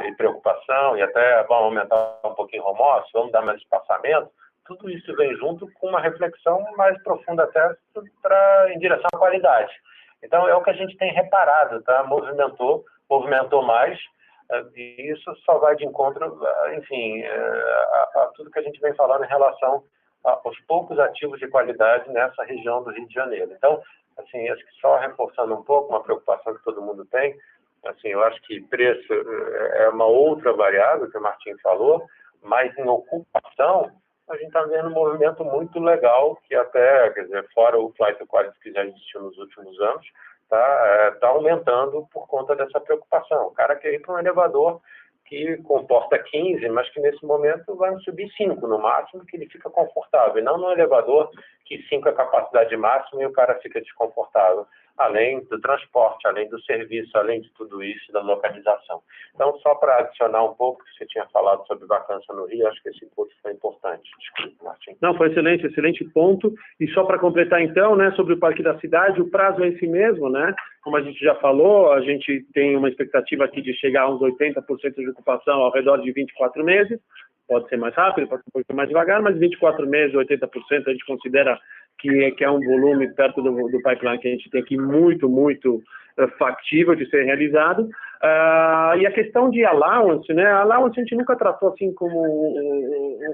E preocupação, e até vamos aumentar um pouquinho o home office, vamos dar mais espaçamento. Tudo isso vem junto com uma reflexão mais profunda até em direção à qualidade. Então, é o que a gente tem reparado, tá? Movimentou mais, e isso só vai de encontro, enfim, a tudo que a gente vem falando em relação aos poucos ativos de qualidade nessa região do Rio de Janeiro. Então, assim, acho que só reforçando um pouco uma preocupação que todo mundo tem, assim, eu acho que preço é uma outra variável que o Martim falou, mas em ocupação, a gente está vendo um movimento muito legal, que até, quer dizer, fora o Flight to Quality que já existiu nos últimos anos, tá aumentando por conta dessa preocupação. O cara quer ir para um elevador que comporta 15, mas que nesse momento vai subir 5 no máximo, que ele fica confortável, e não no elevador que 5 é a capacidade máxima e o cara fica desconfortável, além do transporte, além do serviço, além de tudo isso, da localização. Então, só para adicionar um pouco, que você tinha falado sobre vacância no Rio, acho que esse ponto foi importante. Desculpe, Martim. Não, foi excelente ponto. E só para completar, então, né, sobre o Parque da Cidade, o prazo é esse mesmo, né? Como a gente já falou, a gente tem uma expectativa aqui de chegar a uns 80% de ocupação ao redor de 24 meses. Pode ser mais rápido, pode ser um pouco mais devagar, mas 24 meses, 80%, a gente considera que é um volume perto do pipeline que a gente tem aqui muito factível de ser realizado. E a questão de allowance, né? A allowance a gente nunca tratou assim como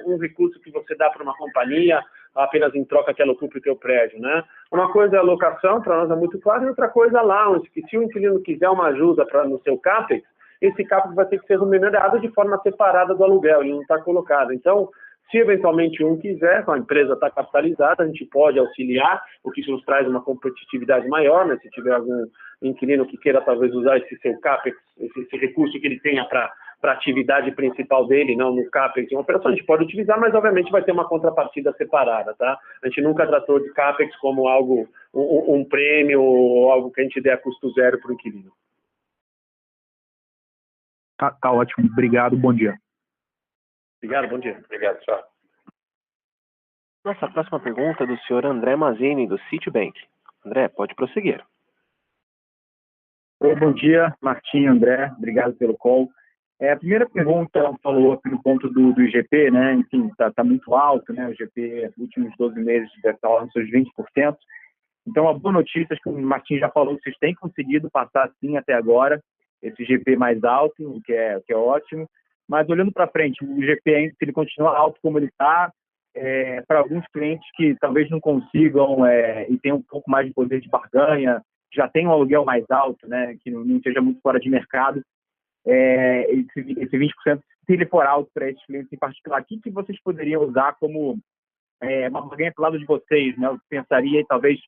um recurso que você dá para uma companhia apenas em troca que ela ocupe o teu prédio, né? Uma coisa é a locação, para nós é muito claro, e outra coisa é allowance, que se o inquilino quiser uma ajuda no seu CAPEX, esse CAPEX vai ter que ser remunerado de forma separada do aluguel, ele não está colocado. Então, se eventualmente um quiser, a empresa está capitalizada, a gente pode auxiliar, o que nos traz uma competitividade maior, né? Se tiver algum inquilino que queira talvez usar esse seu CAPEX, esse recurso que ele tenha para a atividade principal dele, não no CAPEX, uma operação a gente pode utilizar, mas obviamente vai ter uma contrapartida separada, tá? A gente nunca tratou de CAPEX como algo, um prêmio ou algo que a gente dê a custo zero para o inquilino. Tá ótimo, obrigado, bom dia. Obrigado, bom dia. Obrigado, tchau. Nossa próxima pergunta é do senhor André Mazzini, do Citibank. André, pode prosseguir. Oi, bom dia, Martim, André, obrigado pelo call. A primeira pergunta falou no ponto do IGP, né? Enfim, está muito alto, né? O IGP, nos últimos 12 meses, deve estar lá nos seus 20%. Então, a boa notícia é que o Martim já falou que vocês têm conseguido passar, sim, até agora, esse IGP mais alto, o que é ótimo. Mas, olhando para frente, o IGP, se ele continuar alto como ele está, para alguns clientes que talvez não consigam e tenham um pouco mais de poder de barganha, já tem um aluguel mais alto, né? Que não seja muito fora de mercado, esse 20%, se ele for alto para esses clientes em particular, o que vocês poderiam usar como uma barganha para o lado de vocês, né? Eu pensaria em talvez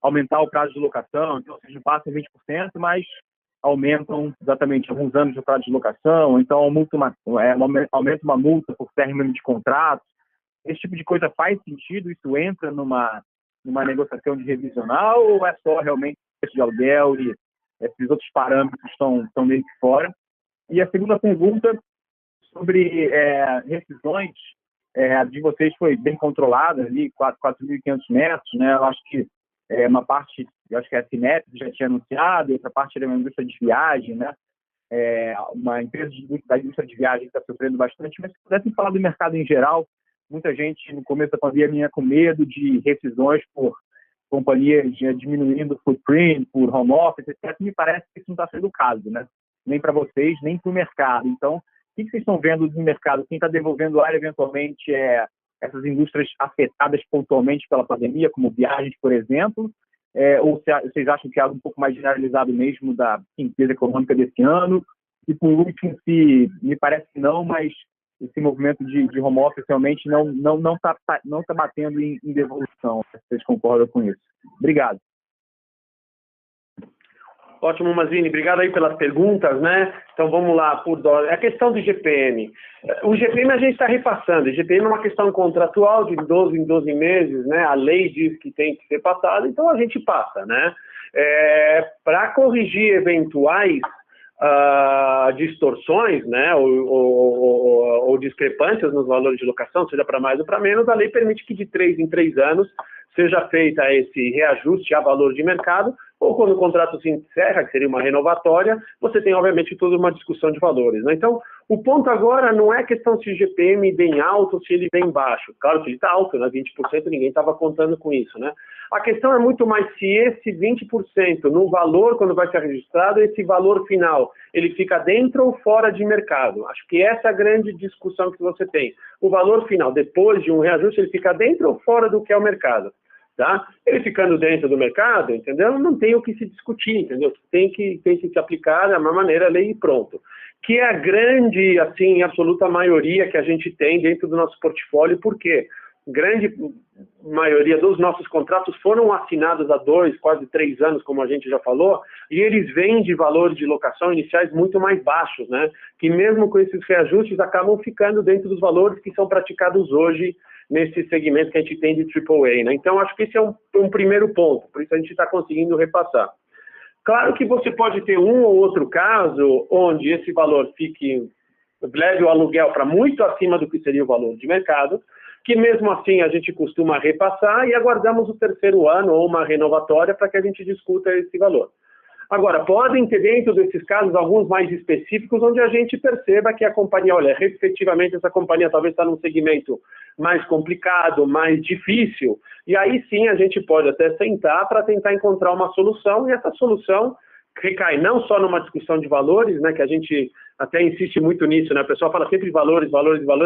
aumentar o prazo de locação, então vocês não passam 20%, mas aumentam exatamente alguns anos de prazo de locação, então aumenta uma multa por término de contrato. Esse tipo de coisa faz sentido? Isso entra numa negociação de revisional ou é só realmente preço de aluguel e esses outros parâmetros estão meio que fora? E a segunda pergunta sobre rescisões de vocês foi bem controlada ali, 4.500 metros, né? Eu acho que uma parte, eu acho que a Cinep já tinha anunciado, outra parte era uma indústria de viagem, né? Uma empresa da indústria de viagem que está sofrendo bastante, mas se pudessem falar do mercado em geral, muita gente no começo da pandemia com medo de rescisões por companhias diminuindo o footprint, por home office, etc. Me parece que isso não está sendo o caso, né? Nem para vocês, nem para o mercado. Então, o que vocês estão vendo no mercado? Quem está devolvendo área, eventualmente, essas indústrias afetadas pontualmente pela pandemia, como viagens, por exemplo? Ou vocês acham que é algo um pouco mais generalizado mesmo da empresa econômica desse ano? E, por último, se me parece que não, mas esse movimento de home office realmente não tá batendo em devolução. Vocês concordam com isso? Obrigado. Ótimo, Mazini. Obrigado aí pelas perguntas, né? Então, vamos lá, por dólar. A questão do GPM. O GPM a gente está repassando. O GPM é uma questão contratual de 12 em 12 meses, né? A lei diz que tem que ser passada, então a gente passa, né? Para corrigir eventuais distorções, né, ou discrepâncias nos valores de locação, seja para mais ou para menos, a lei permite que de 3 em 3 anos seja feita esse reajuste a valor de mercado, ou quando o contrato se encerra, que seria uma renovatória, você tem, obviamente, toda uma discussão de valores, né? Então, o ponto agora não é questão se o GPM vem alto ou se ele vem baixo. Claro que ele está alto, né? 20%, ninguém estava contando com isso, né? A questão é muito mais se esse 20% no valor, quando vai ser registrado, esse valor final, ele fica dentro ou fora de mercado. Acho que essa é a grande discussão que você tem. O valor final, depois de um reajuste, ele fica dentro ou fora do que é o mercado. Tá? Ele ficando dentro do mercado, entendeu? Não tem o que se discutir, entendeu? Tem que se aplicar da mesma maneira a lei e pronto. Que é a grande, assim, absoluta maioria que a gente tem dentro do nosso portfólio, por quê? Grande maioria dos nossos contratos foram assinados há 2, quase 3 anos, como a gente já falou, e eles vêm de valores de locação iniciais muito mais baixos, né? Que mesmo com esses reajustes acabam ficando dentro dos valores que são praticados hoje nesse segmento que a gente tem de AAA, né? Então, acho que esse é um primeiro ponto, por isso a gente está conseguindo repassar. Claro que você pode ter um ou outro caso onde esse valor leve o aluguel para muito acima do que seria o valor de mercado, que mesmo assim a gente costuma repassar e aguardamos o terceiro ano ou uma renovatória para que a gente discuta esse valor. Agora, podem ter dentro desses casos alguns mais específicos onde a gente perceba que a companhia, olha, efetivamente essa companhia talvez está num segmento mais complicado, mais difícil, e aí sim a gente pode até sentar para tentar encontrar uma solução, e essa solução recai não só numa discussão de valores, né, que a gente até insiste muito nisso, né, o pessoal fala sempre de valores,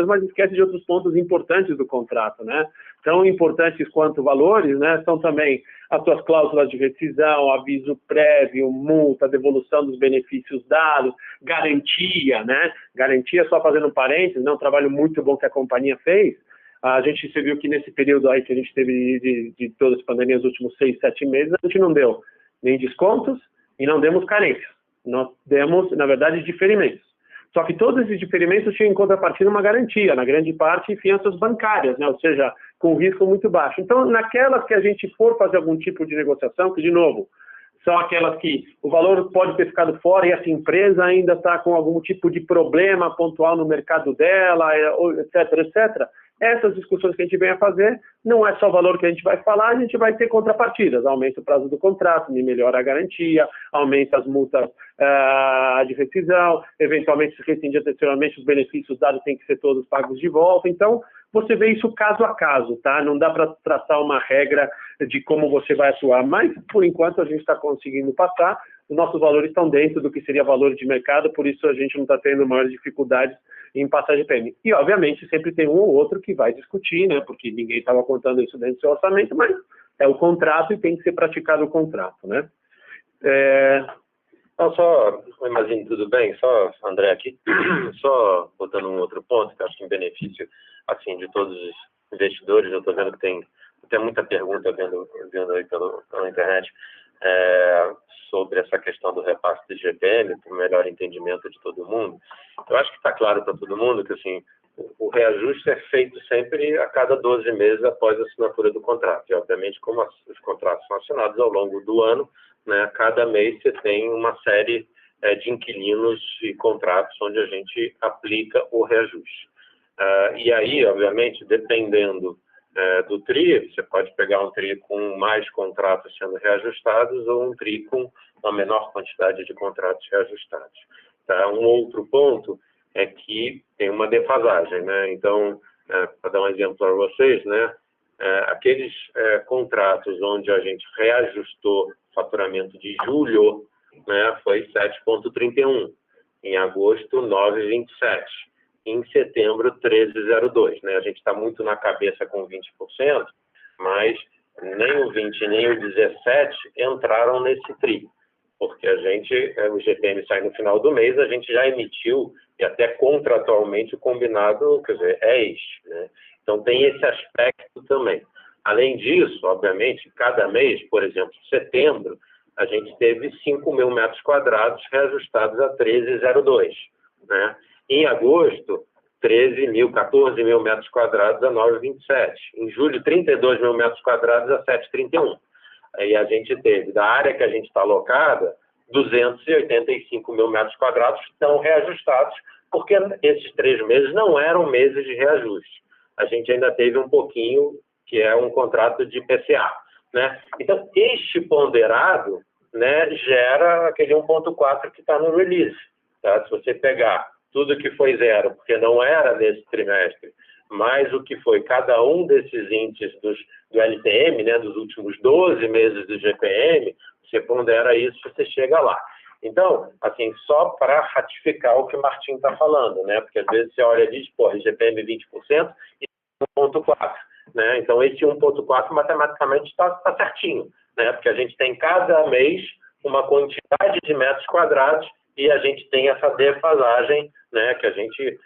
mas esquece de outros pontos importantes do contrato, né, tão importantes quanto valores, né, são também as suas cláusulas de rescisão, aviso prévio, multa, devolução dos benefícios dados, garantia, né, garantia, só fazendo um parênteses, né, um trabalho muito bom que a companhia fez. A gente viu que nesse período aí que a gente teve de todas as pandemias, nos últimos 6, 7 meses, a gente não deu nem descontos e não demos carências. Nós demos, na verdade, diferimentos. Só que todos esses diferimentos tinham em contrapartida uma garantia, na grande parte, fianças bancárias, né? Ou seja, com risco muito baixo. Então, naquelas que a gente for fazer algum tipo de negociação, que, de novo, são aquelas que o valor pode ter ficado fora e essa empresa ainda está com algum tipo de problema pontual no mercado dela, etc., etc., essas discussões que a gente vem a fazer, não é só o valor que a gente vai falar, a gente vai ter contrapartidas, aumenta o prazo do contrato, melhora a garantia, aumenta as multas de rescisão, eventualmente se rescindir anteriormente, os benefícios dados têm que ser todos pagos de volta, então você vê isso caso a caso, tá? Não dá para traçar uma regra de como você vai atuar, mas por enquanto a gente está conseguindo passar, os nossos valores estão dentro do que seria valor de mercado, por isso a gente não está tendo maiores dificuldades em passar de GPM. E, obviamente, sempre tem um ou outro que vai discutir, né? Porque ninguém estava contando isso dentro do seu orçamento, mas é o contrato e tem que ser praticado o contrato, né? Não, só, imagino, tudo bem, só, André, aqui, só botando um outro ponto, que acho que em benefício, assim, de todos os investidores, eu estou vendo que tem muita pergunta vendo aí pela internet. sobre essa questão do repasse do IGPM, para o melhor entendimento de todo mundo. Eu acho que está claro para todo mundo que assim, o reajuste é feito sempre a cada 12 meses após a assinatura do contrato. E, obviamente, como os contratos são assinados ao longo do ano, né, cada mês você tem uma série de inquilinos e contratos onde a gente aplica o reajuste. E aí, obviamente, dependendo do TRI, você pode pegar um TRI com mais contratos sendo reajustados ou um TRI com uma menor quantidade de contratos reajustados. Tá? Um outro ponto é que tem uma defasagem, né? Então, para dar um exemplo para vocês, né? Aqueles contratos onde a gente reajustou o faturamento de julho, né, foi 7,31, em agosto 9,27, em setembro 13,02, né? A gente está muito na cabeça com 20%, mas nem o 20 nem o 17 entraram nesse TRI, porque o IGPM sai no final do mês, a gente já emitiu e até contratualmente o combinado, quer dizer, este, né? Então tem esse aspecto também. Além disso, obviamente, cada mês, por exemplo, setembro, a gente teve 5 mil metros quadrados reajustados a 13,02, né? Em agosto, 14 mil metros quadrados a 9,27. Em julho, 32 mil metros quadrados a 7,31. Aí a gente teve, da área que a gente está alocada, 285 mil metros quadrados estão reajustados, porque esses 3 meses não eram meses de reajuste. A gente ainda teve um pouquinho, que é um contrato de PCA, né? Então, este ponderado, né, gera aquele 1,4 que está no release. Tá? Se você pegar tudo que foi zero, porque não era nesse trimestre, mais o que foi cada um desses índices do LTM, né, dos últimos 12 meses do GPM, você pondera isso, você chega lá. Então, assim, só para ratificar o que o Martim está falando, né, porque às vezes você olha e diz, pô, GPM 20% e 1,4, né, então esse 1,4 matematicamente está certinho, né, porque a gente tem cada mês uma quantidade de metros quadrados e a gente tem essa defasagem, né, que a gente,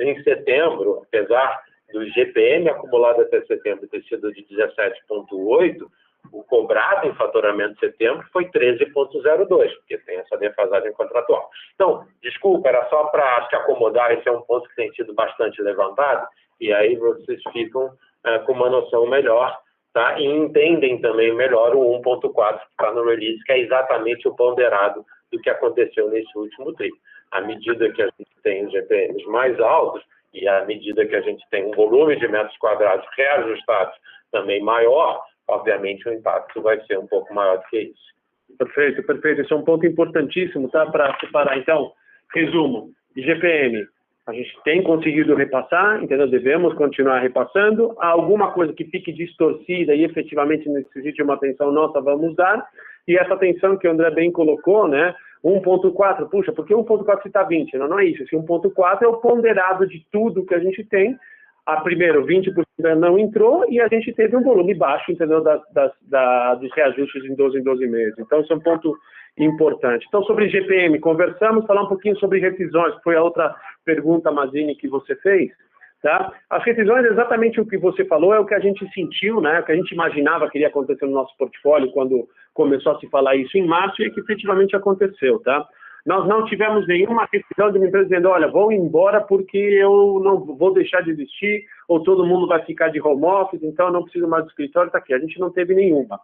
em setembro, apesar do GPM acumulado até setembro ter sido de 17,8, o cobrado em faturamento de setembro foi 13,02, porque tem essa defasagem contratual. Então, desculpa, era só para acomodar, esse é um ponto que tem sido bastante levantado, e aí vocês ficam com uma noção melhor, tá? E entendem também melhor o 1,4 que está no release, que é exatamente o ponderado do que aconteceu nesse último TRI. À medida que a gente tem os GPMs mais altos e à medida que a gente tem um volume de metros quadrados reajustados também maior, obviamente o impacto vai ser um pouco maior do que isso. Perfeito, perfeito. Esse é um ponto importantíssimo, tá? Para separar. Então, resumo, IGPM, a gente tem conseguido repassar, entendeu? Devemos continuar repassando. Há alguma coisa que fique distorcida e efetivamente necessite uma atenção nossa, vamos dar. E essa atenção que o André bem colocou, né? 1,4, puxa, por que 1,4 se está 20? Não é isso. Esse 1,4 é o ponderado de tudo que a gente tem. Primeiro, 20% não entrou e a gente teve um volume baixo, entendeu? Dos reajustes em 12 meses. Então, esse é um ponto importante. Então, sobre GPM, conversamos, falar um pouquinho sobre revisões, que foi a outra pergunta, Mazini, que você fez. Tá? As revisões, exatamente o que você falou, é o que a gente sentiu, né? O que a gente imaginava que iria acontecer no nosso portfólio quando começou a se falar isso em março e que efetivamente aconteceu. Tá? Nós não tivemos nenhuma revisão de uma empresa dizendo, olha, vou embora porque eu não vou deixar de existir, ou todo mundo vai ficar de home office, então eu não preciso mais do escritório, está aqui. A gente não teve nenhuma.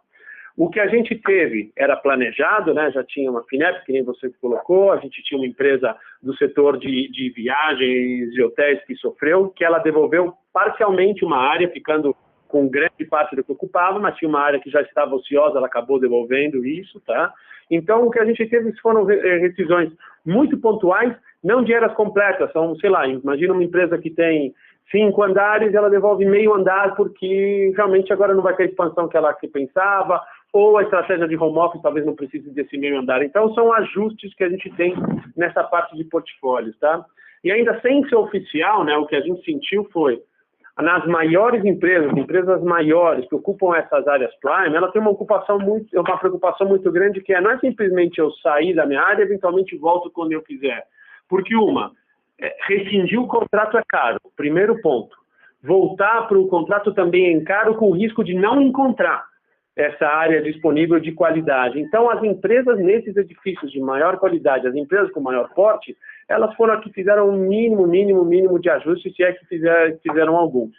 O que a gente teve era planejado, né? Já tinha uma FINEP, que nem você colocou, a gente tinha uma empresa do setor de viagens e hotéis que sofreu, que ela devolveu parcialmente uma área, ficando com grande parte do que ocupava, mas tinha uma área que já estava ociosa, ela acabou devolvendo isso, tá? Então, o que a gente teve foram rescisões muito pontuais, não de áreas completas, são, sei lá, imagina uma empresa que tem 5 andares, ela devolve meio andar porque realmente agora não vai ter a expansão que ela pensava, ou a estratégia de home office talvez não precise desse meio andar. Então, são ajustes que a gente tem nessa parte de portfólios, tá? E ainda sem ser oficial, né, o que a gente sentiu foi, nas maiores empresas maiores que ocupam essas áreas prime, ela tem uma preocupação muito grande, que não é simplesmente eu sair da minha área e eventualmente volto quando eu quiser. Porque rescindir o contrato é caro, primeiro ponto. Voltar para o contrato também é caro com o risco de não encontrar. essa área disponível de qualidade. Então, as empresas nesses edifícios de maior qualidade, as empresas com maior porte, elas foram as que fizeram um mínimo de ajuste, se é que fizeram alguns.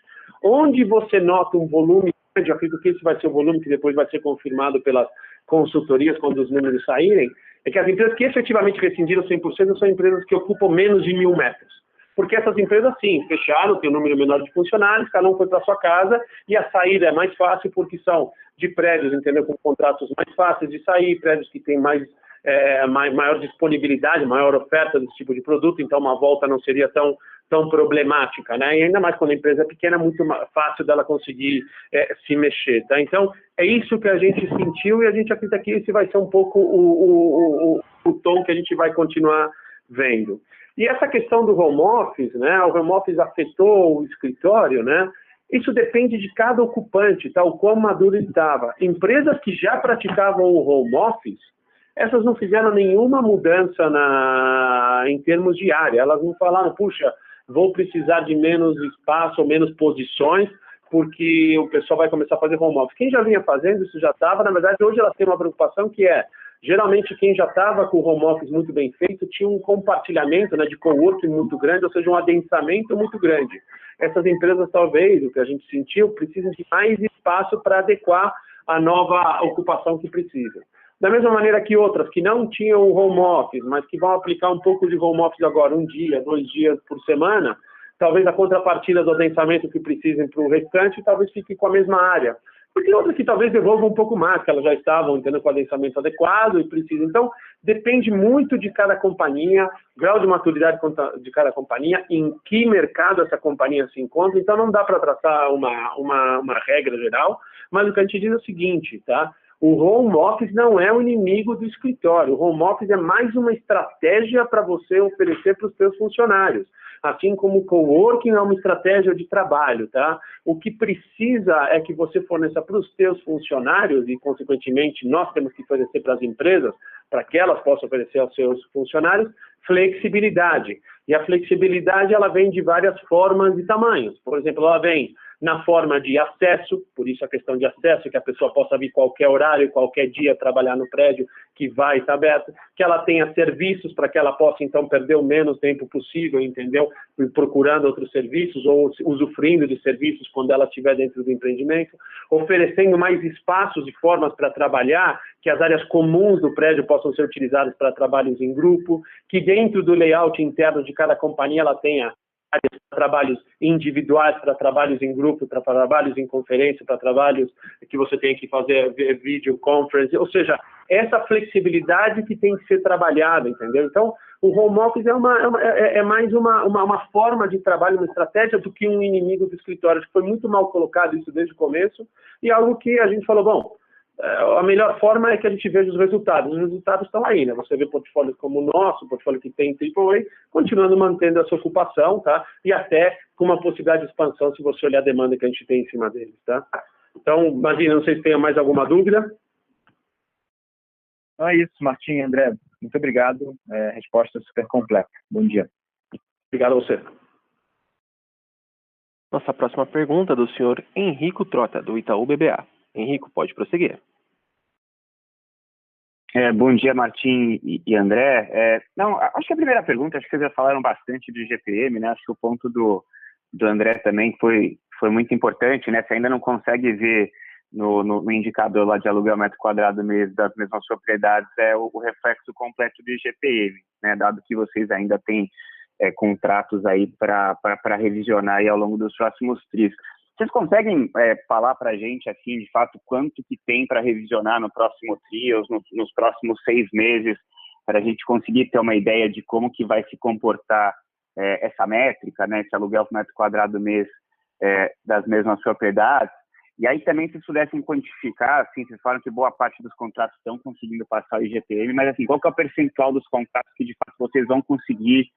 Onde você nota um volume grande, eu acredito que esse vai ser o volume que depois vai ser confirmado pelas consultorias quando os números saírem, é que as empresas que efetivamente rescindiram 100% são empresas que ocupam menos de 1.000 metros. Porque essas empresas, sim, fecharam, tem um número menor de funcionários, cada um foi para sua casa, e a saída é mais fácil porque são de prédios, entendeu, com contratos mais fáceis de sair, prédios que têm maior disponibilidade, maior oferta desse tipo de produto, então uma volta não seria tão problemática, né? E ainda mais quando a empresa é pequena, é muito fácil dela conseguir se mexer, tá? Então, é isso que a gente sentiu e a gente acredita que esse vai ser um pouco o tom que a gente vai continuar vendo. E essa questão do home office, né? O home office afetou o escritório, né? Isso depende de cada ocupante, tá? O quão maduro ele estava. Empresas que já praticavam o home office, essas não fizeram nenhuma mudança em termos de área. Elas não falaram, puxa, vou precisar de menos espaço ou menos posições, porque o pessoal vai começar a fazer home office. Quem já vinha fazendo isso já estava, na verdade, hoje elas têm uma preocupação que geralmente quem já estava com o home office muito bem feito tinha um compartilhamento, né, de coworking muito grande, ou seja, um adensamento muito grande. Essas empresas, talvez, o que a gente sentiu, precisam de mais espaço para adequar a nova ocupação que precisam. Da mesma maneira que outras que não tinham o home office, mas que vão aplicar um pouco de home office agora, 1 dia, 2 dias por semana, talvez a contrapartida do adensamento que precisem para o restante, talvez fique com a mesma área. Porque outras que talvez devolvam um pouco mais, que elas já estavam entendendo com o adensamento adequado e precisam. Então, depende muito de cada companhia, grau de maturidade de cada companhia, em que mercado essa companhia se encontra. Então, não dá para traçar uma regra geral, mas o que a gente diz é o seguinte, tá? O home office não é o inimigo do escritório. O home office é mais uma estratégia para você oferecer para os seus funcionários. Assim como o coworking é uma estratégia de trabalho, tá? O que precisa é que você forneça para os seus funcionários e, consequentemente, nós temos que fornecer para as empresas, para que elas possam oferecer aos seus funcionários, flexibilidade. E a flexibilidade, ela vem de várias formas e tamanhos. Por exemplo, ela vem na forma de acesso, por isso a questão de acesso, que a pessoa possa vir qualquer horário, qualquer dia trabalhar no prédio que vai estar aberto, que ela tenha serviços para que ela possa, então, perder o menos tempo possível, entendeu? Procurando outros serviços ou usufruindo de serviços quando ela estiver dentro do empreendimento, oferecendo mais espaços e formas para trabalhar, que as áreas comuns do prédio possam ser utilizadas para trabalhos em grupo, que dentro do layout interno de cada companhia ela tenha para trabalhos individuais, para trabalhos em grupo, para trabalhos em conferência, para trabalhos que você tem que fazer vídeo conference, ou seja, essa flexibilidade que tem que ser trabalhada, entendeu? Então, o home office é mais uma forma de trabalho, uma estratégia do que um inimigo do escritório. Acho que foi muito mal colocado isso desde o começo e algo que a gente falou, bom, a melhor forma é que a gente veja os resultados. Os resultados estão aí, né? Você vê portfólios como o nosso, portfólio que tem AAA, continuando mantendo essa ocupação, tá? E até com uma possibilidade de expansão, se você olhar a demanda que a gente tem em cima deles, tá? Então, imagina, não sei se tem mais alguma dúvida. Não é isso, Martim, André. Muito obrigado. Resposta super completa. Bom dia. Obrigado a você. Nossa próxima pergunta é do senhor Henrico Trota, do Itaú BBA. Henrico, pode prosseguir. Bom dia, Martim e André. Acho que a primeira pergunta, acho que vocês já falaram bastante do IGPM, né? Acho que o ponto do André também foi muito importante, né? Você ainda não consegue ver no indicador lá de aluguel metro quadrado mês das mesmas propriedades, o reflexo completo do IGPM, né? Dado que vocês ainda têm contratos aí para revisionar aí ao longo dos próximos tris. Vocês conseguem falar para a gente, assim, de fato, quanto que tem para revisionar no próximo TRI, nos próximos 6 meses, para a gente conseguir ter uma ideia de como que vai se comportar essa métrica, né, esse aluguel por metro quadrado mês das mesmas propriedades? E aí também, se vocês pudessem quantificar, assim, vocês falam que boa parte dos contratos estão conseguindo passar o IGPM, mas, assim, qual que é o percentual dos contratos que, de fato, vocês vão conseguir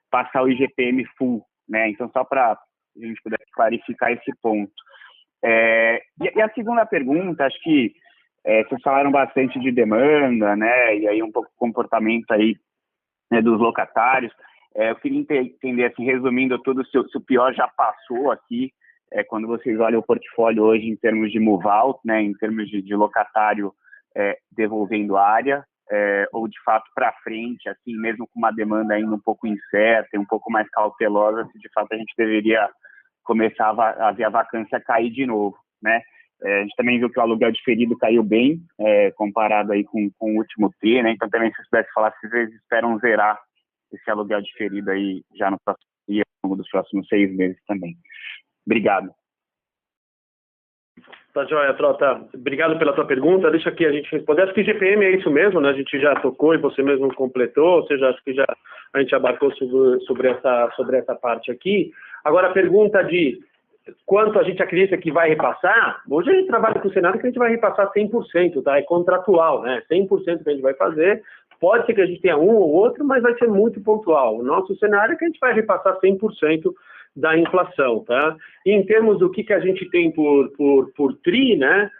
passar o IGPM full, né? Então, só para a gente puder clarificar esse ponto. E a segunda pergunta, acho que vocês falaram bastante de demanda, né, e aí um pouco o comportamento aí, né, dos locatários. Eu queria entender, assim, resumindo tudo, se o pior já passou aqui quando vocês olham o portfólio hoje em termos de move-out, né, em termos de locatário devolvendo área, ou de fato para frente, assim, mesmo com uma demanda ainda um pouco incerta e um pouco mais cautelosa, se de fato a gente deveria começar a ver a vacância cair de novo, né? A gente também viu que o aluguel diferido caiu bem, comparado aí com o último TRI, né? Então também se você pudesse falar se vocês esperam zerar esse aluguel diferido aí já no próximo dia, ao longo dos próximos 6 meses também. Obrigado. Tá joia, Trota. Obrigado pela tua pergunta. Deixa aqui a gente responder. Acho que GPM é isso mesmo, né? A gente já tocou e você mesmo completou, ou seja, acho que já a gente abarcou sobre essa parte aqui. Agora a pergunta de quanto a gente acredita que vai repassar, hoje a gente trabalha com o cenário que a gente vai repassar 100%, tá? É contratual, né? 100% que a gente vai fazer. Pode ser que a gente tenha um ou outro, mas vai ser muito pontual. O nosso cenário é que a gente vai repassar 100% da inflação, tá? E em termos do que a gente tem por TRI, né?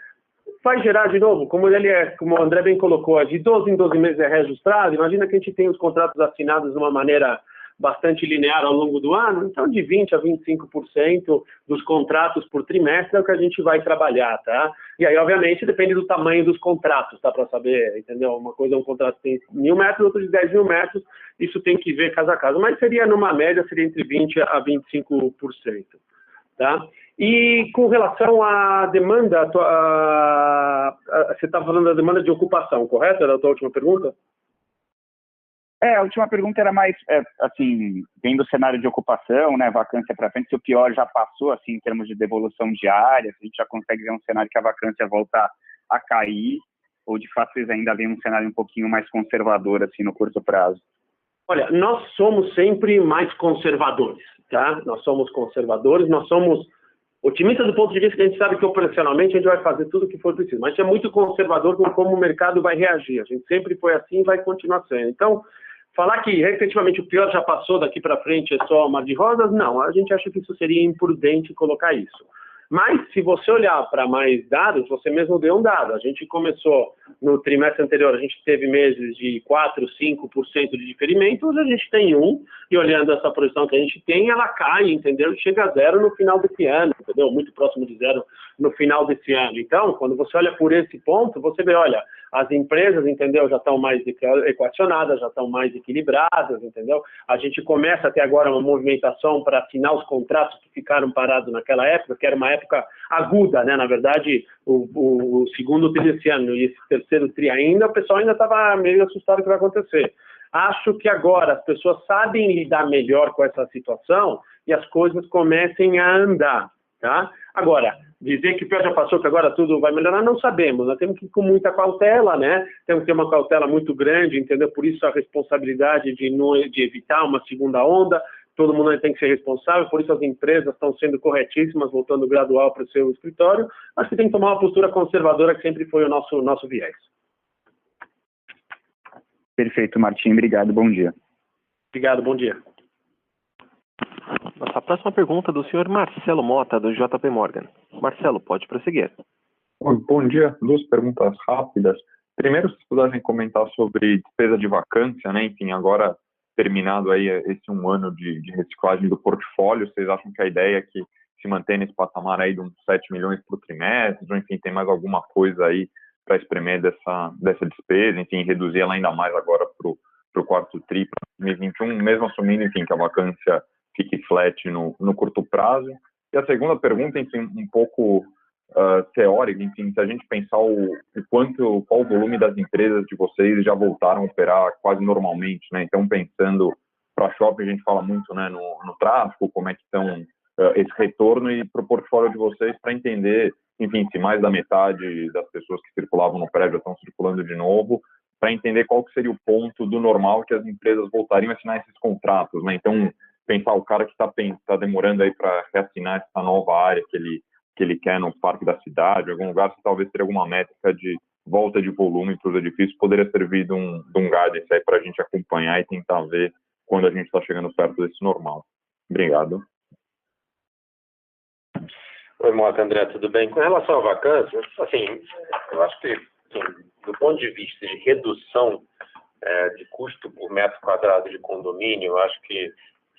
Vai gerar de novo, como o André bem colocou, de 12 em 12 meses é reajustado. Imagina que a gente tem os contratos assinados de uma maneira bastante linear ao longo do ano, então de 20% a 25% dos contratos por trimestre é o que a gente vai trabalhar, tá? E aí, obviamente, depende do tamanho dos contratos, tá? Para saber, entendeu? Uma coisa é um contrato que tem 1.000 metros, outro de 10.000 metros, isso tem que ver caso a caso, mas seria numa média, seria entre 20% a 25%, tá? E com relação à demanda, você está falando da demanda de ocupação, correto? Era a tua última pergunta? A última pergunta era mais, assim, vendo o cenário de ocupação, né, vacância para frente, se o pior já passou, assim, em termos de devolução de área, se a gente já consegue ver um cenário que a vacância volta a cair, ou de fato vocês ainda veem um cenário um pouquinho mais conservador, assim, no curto prazo? Olha, nós somos sempre mais conservadores, tá? Nós somos conservadores, nós somos otimistas do ponto de vista que a gente sabe que operacionalmente a gente vai fazer tudo o que for preciso, mas a gente é muito conservador com como o mercado vai reagir. A gente sempre foi assim e vai continuar sendo. Então, falar que recentemente o pior já passou, daqui para frente é só mar de rosas, não. A gente acha que isso seria imprudente colocar isso. Mas, se você olhar para mais dados, você mesmo deu um dado. A gente começou no trimestre anterior, a gente teve meses de 4%, 5% de diferimento, hoje a gente tem 1%, e olhando essa projeção que a gente tem, ela cai, entendeu? E chega a 0 no final desse ano, entendeu? Muito próximo de 0 no final desse ano. Então, quando você olha por esse ponto, você vê, olha, as empresas, entendeu, já estão mais equacionadas, já estão mais equilibradas, entendeu? A gente começa a ter agora uma movimentação para assinar os contratos que ficaram parados naquela época, que era uma época aguda, né? Na verdade, o segundo TRI desse ano e esse terceiro TRI ainda, o pessoal ainda estava meio assustado com o que vai acontecer. Acho que agora as pessoas sabem lidar melhor com essa situação e as coisas comecem a andar, tá? Agora, dizer que o pior já passou, que agora tudo vai melhorar, não sabemos. Nós temos que ir com muita cautela, né? Temos que ter uma cautela muito grande, entendeu? Por isso a responsabilidade de evitar uma segunda onda. Todo mundo tem que ser responsável, por isso as empresas estão sendo corretíssimas, voltando gradual para o seu escritório. Acho que tem que tomar uma postura conservadora, que sempre foi o nosso viés. Perfeito, Martim. Obrigado. Bom dia. Obrigado. Bom dia. Nossa próxima pergunta é do senhor Marcelo Mota, do JP Morgan. Marcelo, pode prosseguir. Bom dia. 2 perguntas rápidas. Primeiro, se pudessem comentar sobre despesa de vacância, né? Enfim, agora terminado aí esse 1 ano de reciclagem do portfólio, vocês acham que a ideia é que se mantém nesse patamar aí de uns 7 milhões por trimestre, ou enfim, tem mais alguma coisa aí para espremer dessa despesa, enfim, reduzir ela ainda mais agora para o quarto TRI, para 2021, mesmo assumindo, enfim, que a vacância fique flat no curto prazo. E a segunda pergunta, enfim, um pouco teórica, enfim, se a gente pensar qual o volume das empresas de vocês já voltaram a operar quase normalmente, né? Então, pensando para shopping, a gente fala muito, né, no tráfego, como é que estão esse retorno, e para o portfólio de vocês, para entender, enfim, se mais da metade das pessoas que circulavam no prédio estão circulando de novo, para entender qual que seria o ponto do normal que as empresas voltariam a assinar esses contratos, né? Então, pensar o cara que está demorando aí para reassinar essa nova área que ele quer no parque da cidade, em algum lugar, se talvez teria alguma métrica de volta de volume para os edifícios, poderia servir de um guidance aí para a gente acompanhar e tentar ver quando a gente está chegando perto desse normal. Obrigado. Oi, Mota, André, tudo bem? Com relação à vacância, assim, eu acho que, assim, do ponto de vista de redução de custo por metro quadrado de condomínio, eu acho que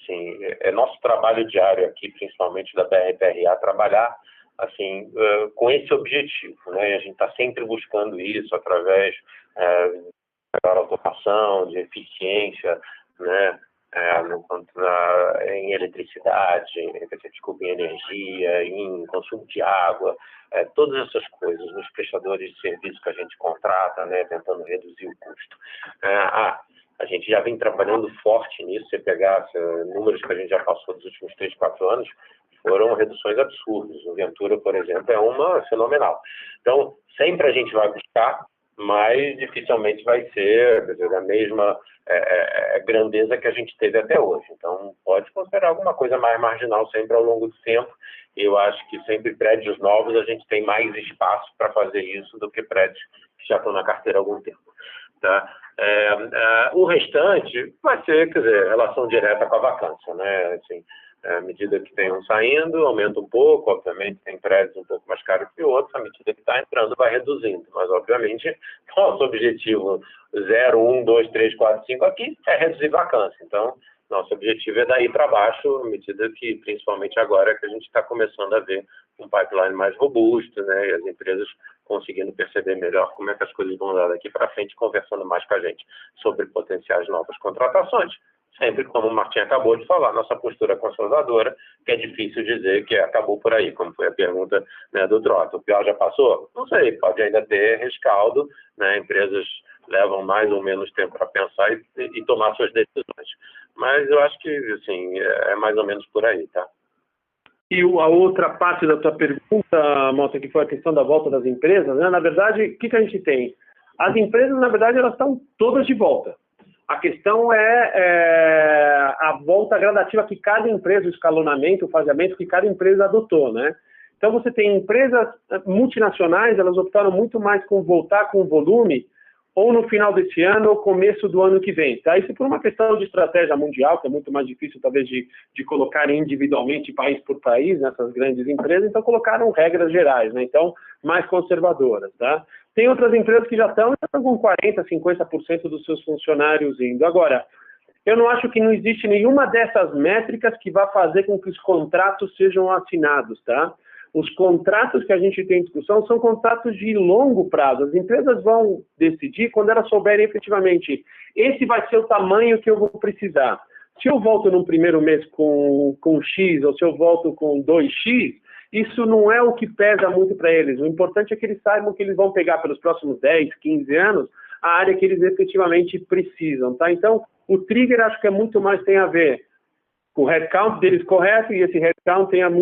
Assim, é nosso trabalho diário aqui, principalmente da BR-PRA, trabalhar assim, com esse objetivo, né? E a gente está sempre buscando isso através da automação, de eficiência, né? Em eletricidade, desculpa, em energia, em consumo de água, todas essas coisas, nos prestadores de serviço que a gente contrata, né? Tentando reduzir o custo. A gente já vem trabalhando forte nisso. Se pegar números que a gente já passou dos últimos 3, 4 anos, foram reduções absurdas. O Ventura, por exemplo, é uma fenomenal. Então, sempre a gente vai buscar, mas dificilmente vai ser, quer dizer, a mesma grandeza que a gente teve até hoje. Então, pode considerar alguma coisa mais marginal sempre ao longo do tempo. Eu acho que sempre prédios novos a gente tem mais espaço para fazer isso do que prédios que já estão na carteira há algum tempo. Tá? O restante vai ser, quer dizer, relação direta com a vacância, né? Assim, à medida que tem um saindo, aumenta um pouco, obviamente tem prédios um pouco mais caros que outros, à medida que está entrando vai reduzindo, mas obviamente nosso objetivo 0, 1, 2, 3, 4, 5 aqui é reduzir vacância, então nosso objetivo é daí para baixo, à medida que, principalmente agora que a gente está começando a ver um pipeline mais robusto, né, e as empresas conseguindo perceber melhor como é que as coisas vão dar daqui para frente, conversando mais com a gente sobre potenciais novas contratações. Sempre, como o Martim acabou de falar, nossa postura conservadora, que é difícil dizer que acabou por aí, como foi a pergunta, né, do Trota. O pior já passou? Não sei, pode ainda ter rescaldo, né, empresas levam mais ou menos tempo para pensar e tomar suas decisões. Mas eu acho que, assim, é mais ou menos por aí, tá? E a outra parte da tua pergunta, Malta, que foi a questão da volta das empresas, né? Na verdade, o que a gente tem? As empresas, na verdade, elas estão todas de volta. A questão é a volta gradativa que cada empresa, o escalonamento, o faseamento que cada empresa adotou, né? Então, você tem empresas multinacionais, elas optaram muito mais com voltar com volume ou no final desse ano ou começo do ano que vem. Tá? Isso por uma questão de estratégia mundial, que é muito mais difícil, talvez, de colocar individualmente, país por país, nessas grandes empresas, então colocaram regras gerais, né? Então, mais conservadoras. Tá? Tem outras empresas que já estão com 40%, 50% dos seus funcionários indo. Agora, eu não acho que não existe nenhuma dessas métricas que vá fazer com que os contratos sejam assinados, tá? Os contratos que a gente tem em discussão são contratos de longo prazo. As empresas vão decidir quando elas souberem efetivamente, esse vai ser o tamanho que eu vou precisar. Se eu volto no primeiro mês com X ou se eu volto com 2X, isso não é o que pesa muito para eles. O importante é que eles saibam que eles vão pegar pelos próximos 10, 15 anos a área que eles efetivamente precisam. Tá? Então, o trigger acho que é muito mais tem a ver com o headcount deles correto e esse headcount tem a muito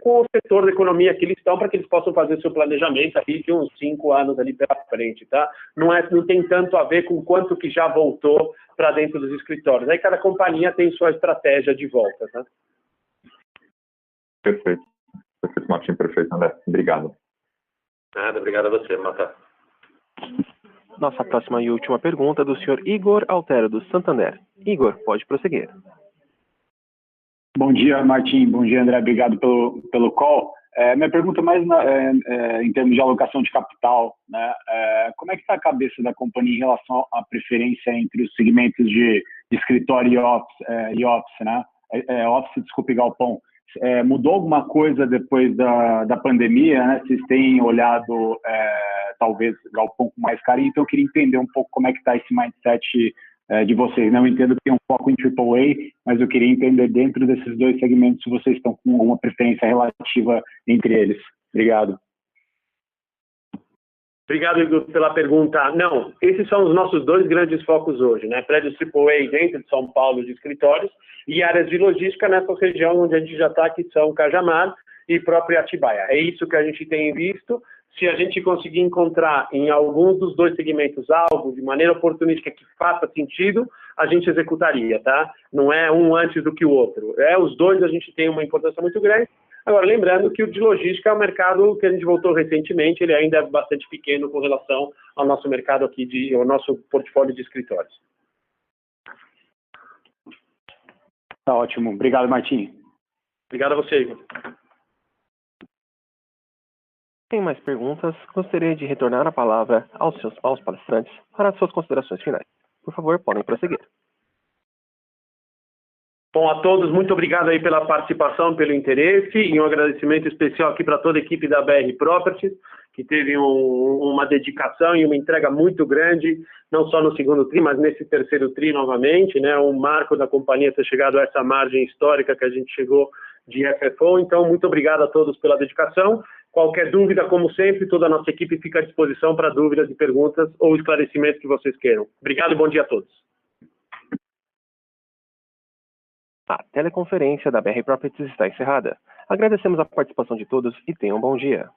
com o setor da economia que eles estão para que eles possam fazer seu planejamento aqui de uns 5 anos ali pela frente, tá? Não tem tanto a ver com quanto que já voltou para dentro dos escritórios. Aí cada companhia tem sua estratégia de volta, tá? Perfeito. Perfeito, Martim. Perfeito, André. Obrigado. Nada, obrigado a você, Mata. Nossa próxima e última pergunta é do senhor Igor Altero, do Santander. Igor, pode prosseguir. Bom dia, Martim. Bom dia, André. Obrigado pelo call. Minha pergunta é mais em termos de alocação de capital, né? Como é que está a cabeça da companhia em relação à preferência entre os segmentos de escritório e office, né? Office, desculpe, galpão. Mudou alguma coisa depois da pandemia, né? Vocês têm olhado, talvez, galpão com mais carinho, então eu queria entender um pouco como é que está esse mindset de vocês. Não entendo que tem um foco em AAA, mas eu queria entender dentro desses dois segmentos se vocês estão com alguma preferência relativa entre eles. Obrigado. Obrigado, Igor, pela pergunta. Não, esses são os nossos dois grandes focos hoje, né? Prédios AAA dentro de São Paulo de escritórios e áreas de logística nessa região onde a gente já está, que são Cajamar e próprio Atibaia. É isso que a gente tem visto. Se a gente conseguir encontrar em alguns dos dois segmentos algo de maneira oportunística que faça sentido, a gente executaria, tá? Não é um antes do que o outro. Os dois a gente tem uma importância muito grande. Agora, lembrando que o de logística é um mercado que a gente voltou recentemente, ele ainda é bastante pequeno com relação ao nosso mercado aqui, ao nosso portfólio de escritórios. Tá ótimo. Obrigado, Martim. Obrigado a você, Igor. Sem mais perguntas, gostaria de retornar a palavra aos palestrantes para as suas considerações finais. Por favor, podem prosseguir. Bom, a todos, muito obrigado aí pela participação, pelo interesse, e um agradecimento especial aqui para toda a equipe da BR Properties, que teve uma dedicação e uma entrega muito grande, não só no segundo TRI, mas nesse terceiro TRI novamente, né? Um marco da companhia ter chegado a essa margem histórica que a gente chegou de FFO. Então, muito obrigado a todos pela dedicação. Qualquer dúvida, como sempre, toda a nossa equipe fica à disposição para dúvidas e perguntas ou esclarecimentos que vocês queiram. Obrigado e bom dia a todos. A teleconferência da BR Properties está encerrada. Agradecemos a participação de todos e tenham um bom dia.